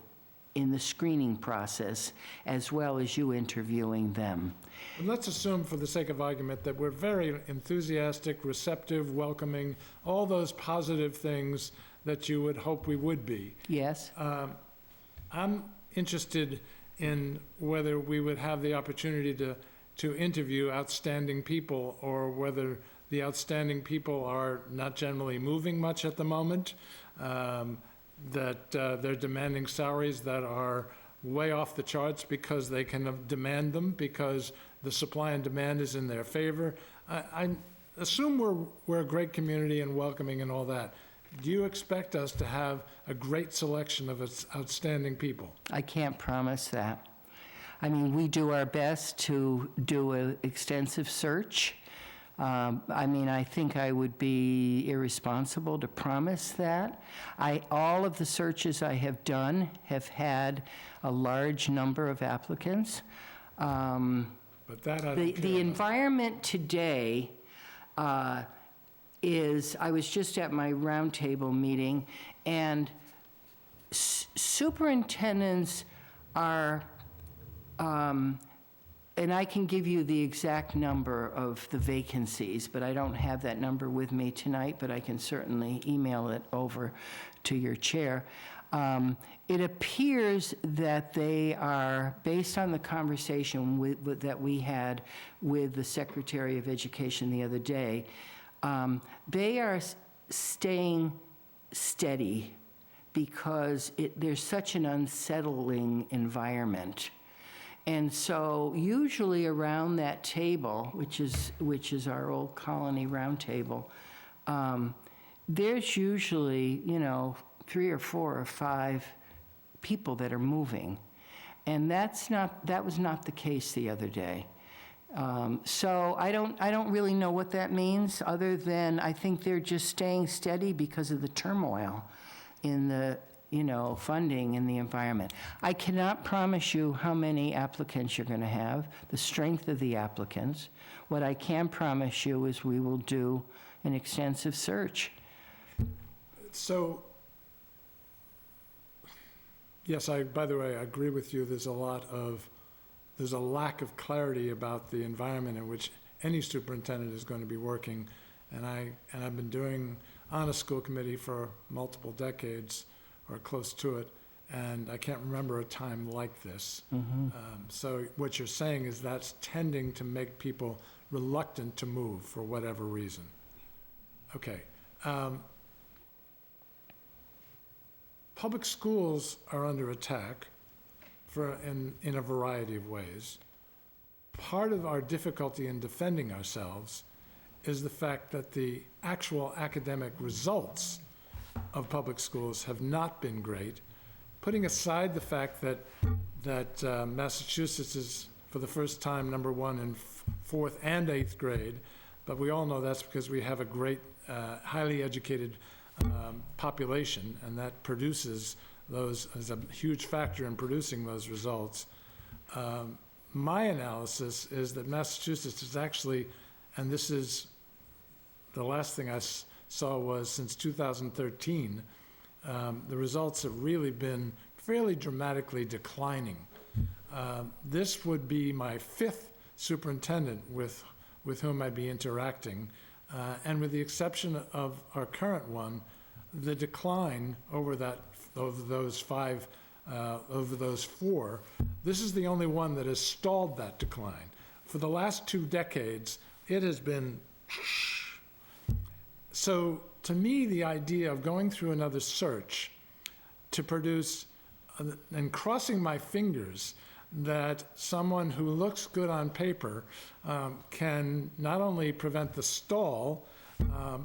in the screening process as well as you interviewing them.
And let's assume, for the sake of argument, that we're very enthusiastic, receptive, welcoming, all those positive things that you would hope we would be.
Yes?
I'm interested in whether we would have the opportunity to interview outstanding people, or whether the outstanding people are not generally moving much at the moment, that they're demanding salaries that are way off the charts because they can demand them, because the supply and demand is in their favor. I assume we're a great community and welcoming and all that. Do you expect us to have a great selection of outstanding people?
I can't promise that. I mean, we do our best to do an extensive search. I think I would be irresponsible to promise that. All of the searches I have done have had a large number of applicants.
But that I don't care
The
about.
environment today is, I was just at my roundtable meeting, and superintendents are, and I can give you the exact number of the vacancies, but I don't have that number with me tonight, but I can certainly email it over to your chair. It appears that they are, based on the conversation that we had with the Secretary of Education the other day, they are staying steady because there's such an unsettling environment. And so usually around that table, which is our old colony round table, there's usually, 3 or 4 or 5 people that are moving. And that was not the case the other day. So I don't really know what that means, other than I think they're just staying steady because of the turmoil in the, funding in the environment. I cannot promise you how many applicants you're going to have, the strength of the applicants. What I can promise you is we will do an extensive search.
So, yes, by the way, I agree with you. There's a lack of clarity about the environment in which any superintendent is going to be working. And I've been doing on a school committee for multiple decades, or close to it, and I can't remember a time like this. So what you're saying is that's tending to make people reluctant to move for whatever reason. Okay. Public schools are under attack in a variety of ways. Part of our difficulty in defending ourselves is the fact that the actual academic results of public schools have not been great. Putting aside the fact that Massachusetts is, for the first time, #1 in 4th and 8th grade, but we all know that's because we have a great, highly educated population, and that produces those, as a huge factor in producing those results. My analysis is that Massachusetts is actually, and this is the last thing I saw was since 2013, the results have really been fairly dramatically declining. This would be my 5th superintendent with whom I'd be interacting, and with the exception of our current one, the decline over those 4, this is the only one that has stalled that decline. For the last 2 decades, it has been. So to me, the idea of going through another search to produce, and crossing my fingers that someone who looks good on paper can not only prevent the stall,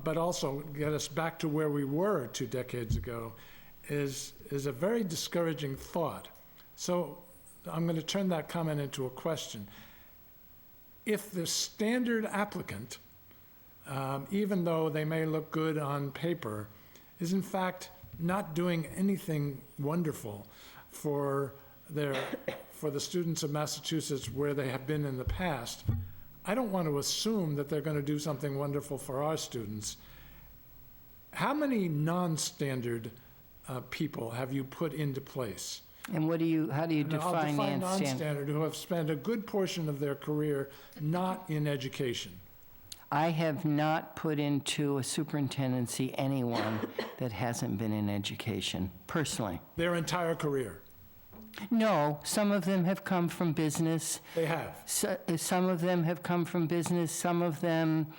but also get us back to where we were 2 decades ago, is a very discouraging thought. So I'm going to turn that comment into a question. If the standard applicant, even though they may look good on paper, is in fact not doing anything wonderful for the students of Massachusetts where they have been in the past, I don't want to assume that they're going to do something wonderful for our students. How many non-standard people have you put into place?
And how do you
I'll
define
define
non-standard?
non-standard, who have spent a good portion of their career not in education.
I have not put into a superintendency anyone that hasn't been in education, personally.
Their entire career.
No, some of them have come from business.
They have.
Some of them have come from business, some of them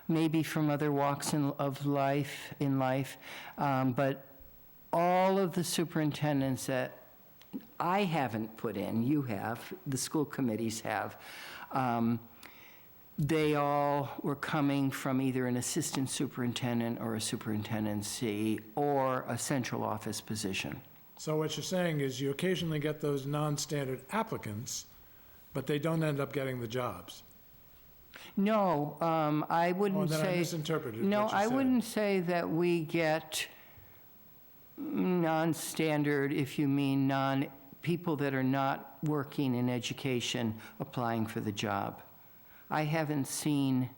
maybe from other walks of life, but all of the superintendents that I haven't put in, you have, the school committees have, they all were coming from either an assistant superintendent or a superintendency or a central office position.
So what you're saying is you occasionally get those non-standard applicants, but they don't end up getting the jobs.
No, I wouldn't
then I
say.
misinterpreted
No,
what you
I
said.
wouldn't say that we get non-standard, if you mean people that are not working in education applying for the job. I haven't seen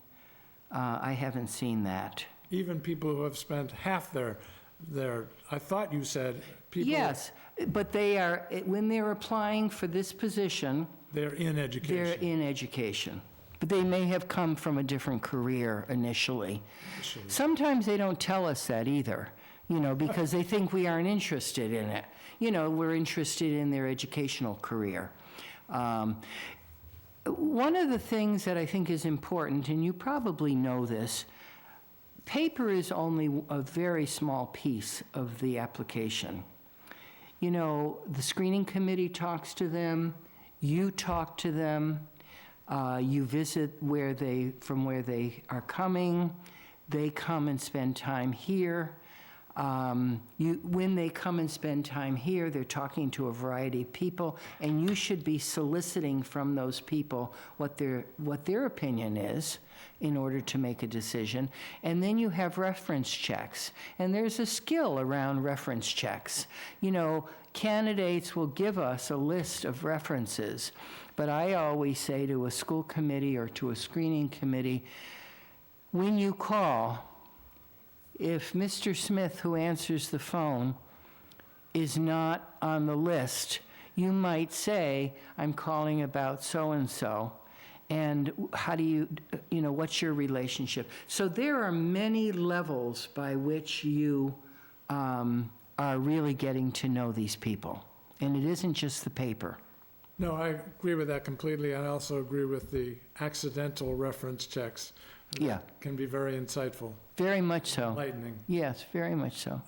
that.
Even people who have spent half their, I thought you said people.
Yes, but they are, when they're applying for this position,
They're in education.
they're in education. But they may have come from a different career initially. Sometimes they don't tell us that either, because they think we aren't interested in it. We're interested in their educational career. One of the things that I think is important, and you probably know this, paper is only a very small piece of the application. The screening committee talks to them, you talk to them, you visit from where they are coming, they come and spend time here. When they come and spend time here, they're talking to a variety of people, and you should be soliciting from those people what their opinion is in order to make a decision. And then you have reference checks, and there's a skill around reference checks. You know, candidates will give us a list of references, but I always say to a school committee or to a screening committee, when you call, if Mr. Smith, who answers the phone, is not on the list, you might say, I'm calling about so-and-so, and how do you know, what's your relationship? So there are many levels by which you are really getting to know these people, and it isn't just the paper.
No, I agree with that completely. I also agree with the accidental reference checks.
Yeah.
Can be very insightful,
Very much so.
enlightening.
Yes, very much so.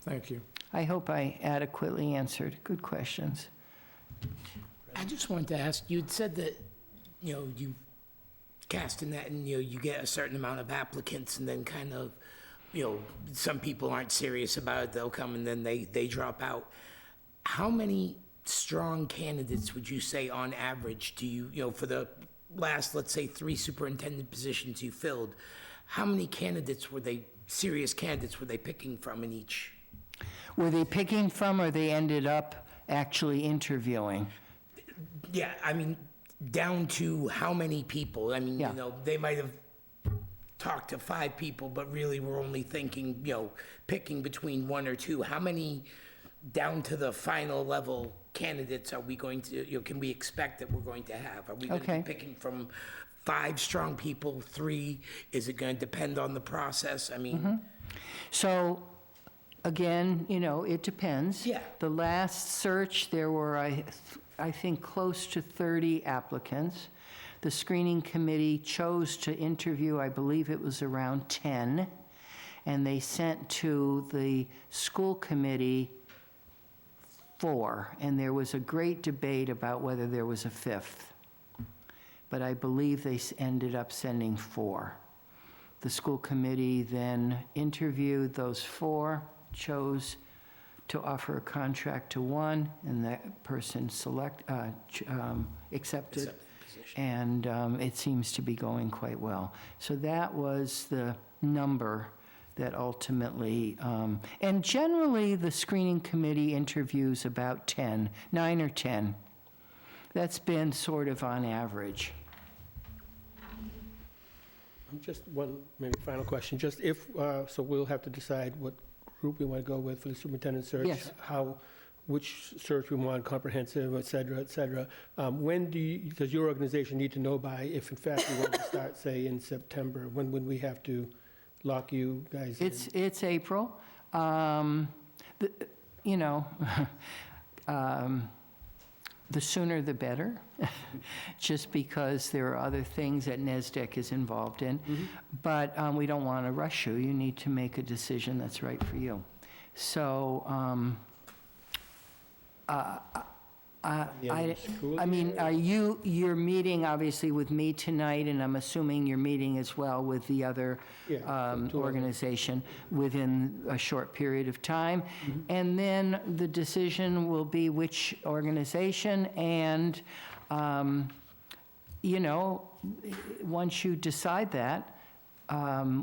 Thank you.
I hope I adequately answered. Good questions.
I just wanted to ask, you'd said that, you know, you cast in that and, you know, you get a certain amount of applicants and then kind of, you know, some people aren't serious about it, they'll come and then they drop out. How many strong candidates would you say on average do you know, for the last, let's say, 3 superintendent positions you filled, how many candidates were they, serious candidates were they picking from in each?
Were they picking from, or they ended up actually interviewing?
Yeah, I mean, down to how many people? I mean,
Yeah.
you know, they might have talked to 5 people, but really were only thinking, you know, picking between 1 or 2. How many down to the final level candidates are we going to, you know, can we expect that we're going to have? Are we going to
Okay.
be picking from 5 strong people, 3? Is it going to depend on the process? I mean,
So, again, you know, it depends.
Yeah.
The last search, there were, I think, close to 30 applicants. The screening committee chose to interview, I believe it was around 10, and they sent to the school committee 4, and there was a great debate about whether there was a 5th. But I believe they ended up sending 4. The school committee then interviewed those 4, chose to offer a contract to 1, and that person accepted. And it seems to be going quite well. So that was the number that ultimately, and generally, the screening committee interviews about 9 or 10. That's been sort of on average.
Just one maybe final question. Just if, so we'll have to decide what group we want to go with for the superintendent search.
Yes.
Which search we want, comprehensive, et cetera. When do you, because your organization need to know by, if in fact we want to start, say, in September, when would we have to lock you guys in?
It's April. You know, the sooner the better, just because there are other things that NESDEC is involved in. But we don't want to rush you. You need to make a decision that's right for you. So, I mean, are you're meeting obviously with me tonight, and I'm assuming you're meeting as well with the other organization within a short period of time. And then the decision will be which organization, and, you know, once you decide that,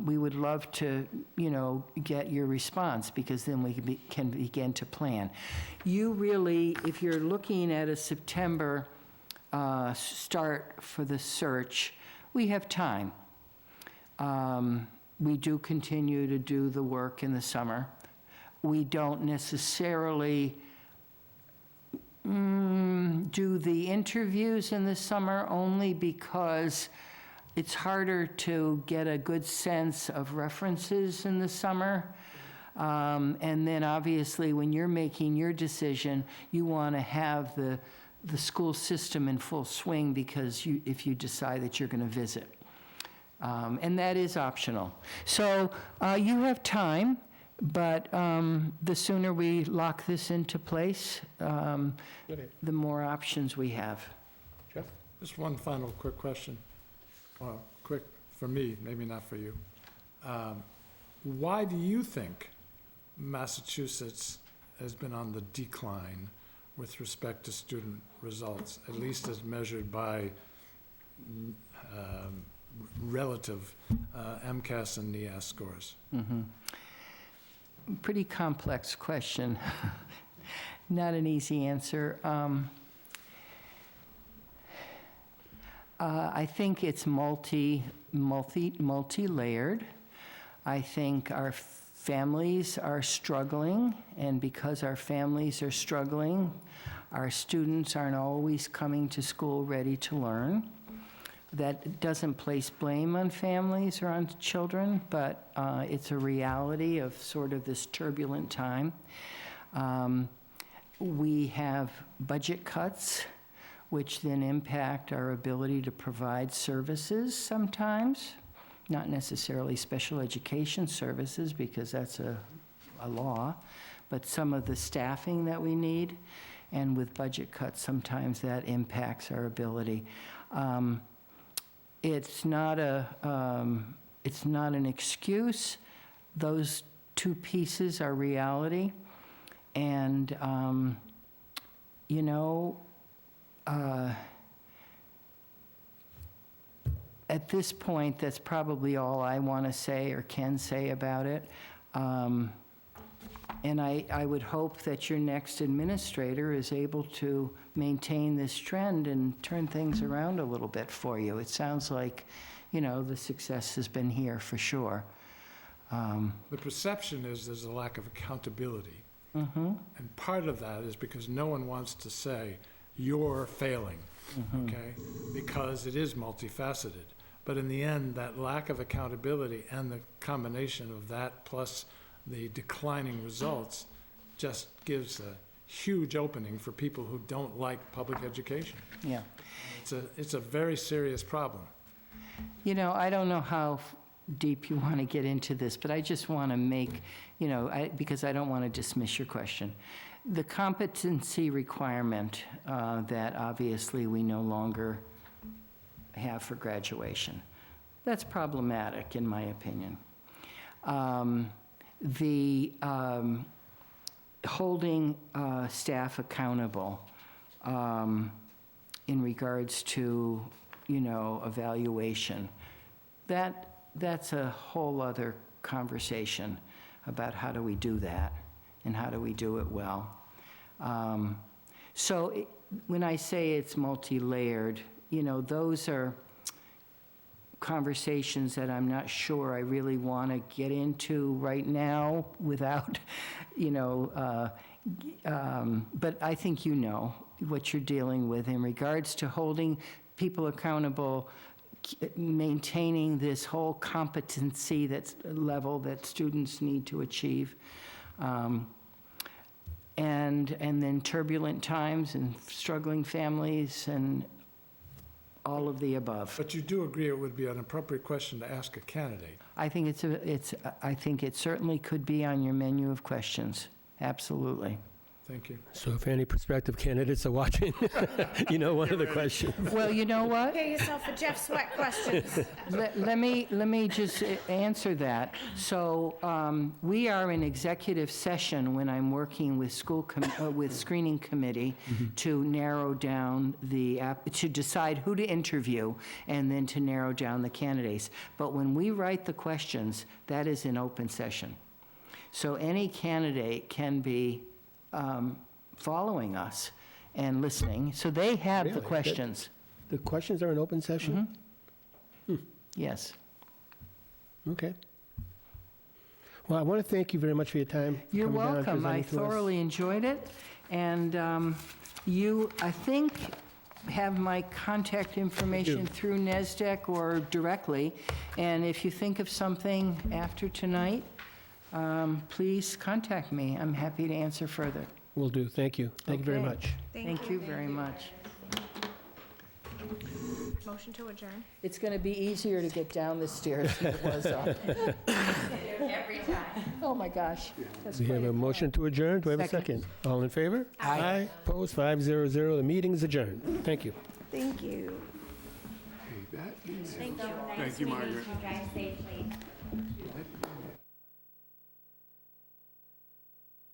we would love to, you know, get your response, because then we can begin to plan. You really, if you're looking at a September start for the search, we have time. We do continue to do the work in the summer. We don't necessarily do the interviews in the summer, only because it's harder to get a good sense of references in the summer. And then obviously, when you're making your decision, you want to have the school system in full swing, because if you decide that you're going to visit. And that is optional. So you have time, but the sooner we lock this into place, the more options we have.
Jeff?
Just one final quick question. Well, quick for me, maybe not for you. Why do you think Massachusetts has been on the decline with respect to student results, at least as measured by relative MCAS and NIAS scores?
Pretty complex question. Not an easy answer. I think it's multi-layered. I think our families are struggling, and because our families are struggling, our students aren't always coming to school ready to learn. That doesn't place blame on families or on children, but it's a reality of sort of this turbulent time. We have budget cuts, which then impact our ability to provide services sometimes, not necessarily special education services, because that's a law, but some of the staffing that we need. And with budget cuts, sometimes that impacts our ability. It's not an excuse. Those two pieces are reality. And, at this point, that's probably all I want to say or can say about it. And I would hope that your next administrator is able to maintain this trend and turn things around a little bit for you. It sounds like, the success has been here for sure.
The perception is there's a lack of accountability. And part of that is because no one wants to say, you're failing, okay? Because it is multifaceted. But in the end, that lack of accountability and the combination of that plus the declining results just gives a huge opening for people who don't like public education.
Yeah.
It's a very serious problem.
I don't know how deep you want to get into this, but I just want to make, because I don't want to dismiss your question. The competency requirement that obviously we no longer have for graduation, that's problematic in my opinion. The holding staff accountable in regards to, evaluation, that's a whole other conversation about how do we do that and how do we do it well. When I say it's multi-layered, those are conversations that I'm not sure I really want to get into right now without, but I think what you're dealing with in regards to holding people accountable, maintaining this whole competency level that students need to achieve, and then turbulent times and struggling families and all of the above.
But you do agree it would be an appropriate question to ask a candidate?
I think I think it certainly could be on your menu of questions. Absolutely.
Thank you.
So if any prospective candidates are watching, one of the questions.
Well, you know what?
Prepare yourself for Jeff Sweat questions.
Let me just answer that. So we are in executive session when I'm working with with screening committee to narrow down to decide who to interview and then to narrow down the candidates. But when we write the questions, that is in open session. So any candidate can be following us and listening. So they have the
Really?
questions.
The questions are in open session?
Yes.
Okay. Well, I want to thank you very much for your time.
You're
coming down and
welcome. I
presenting to us.
thoroughly enjoyed it. And you, I think, have my contact information through NESDEC or directly. And if you think of something after tonight, please contact me. I'm happy to answer further.
Will do. Thank you. Thank you very
Okay.
much.
Thank you very much.
Motion to adjourn.
It's going to be easier to get down the stairs than it was up.
Every time.
Oh, my gosh. That's
We have
quite
a motion to adjourn. Do I have a
Second.
second? All in favor? Aye. Opposed? 500. The meeting is adjourned. Thank you.
Thank you.
Thank you, Margaret. Drive safely.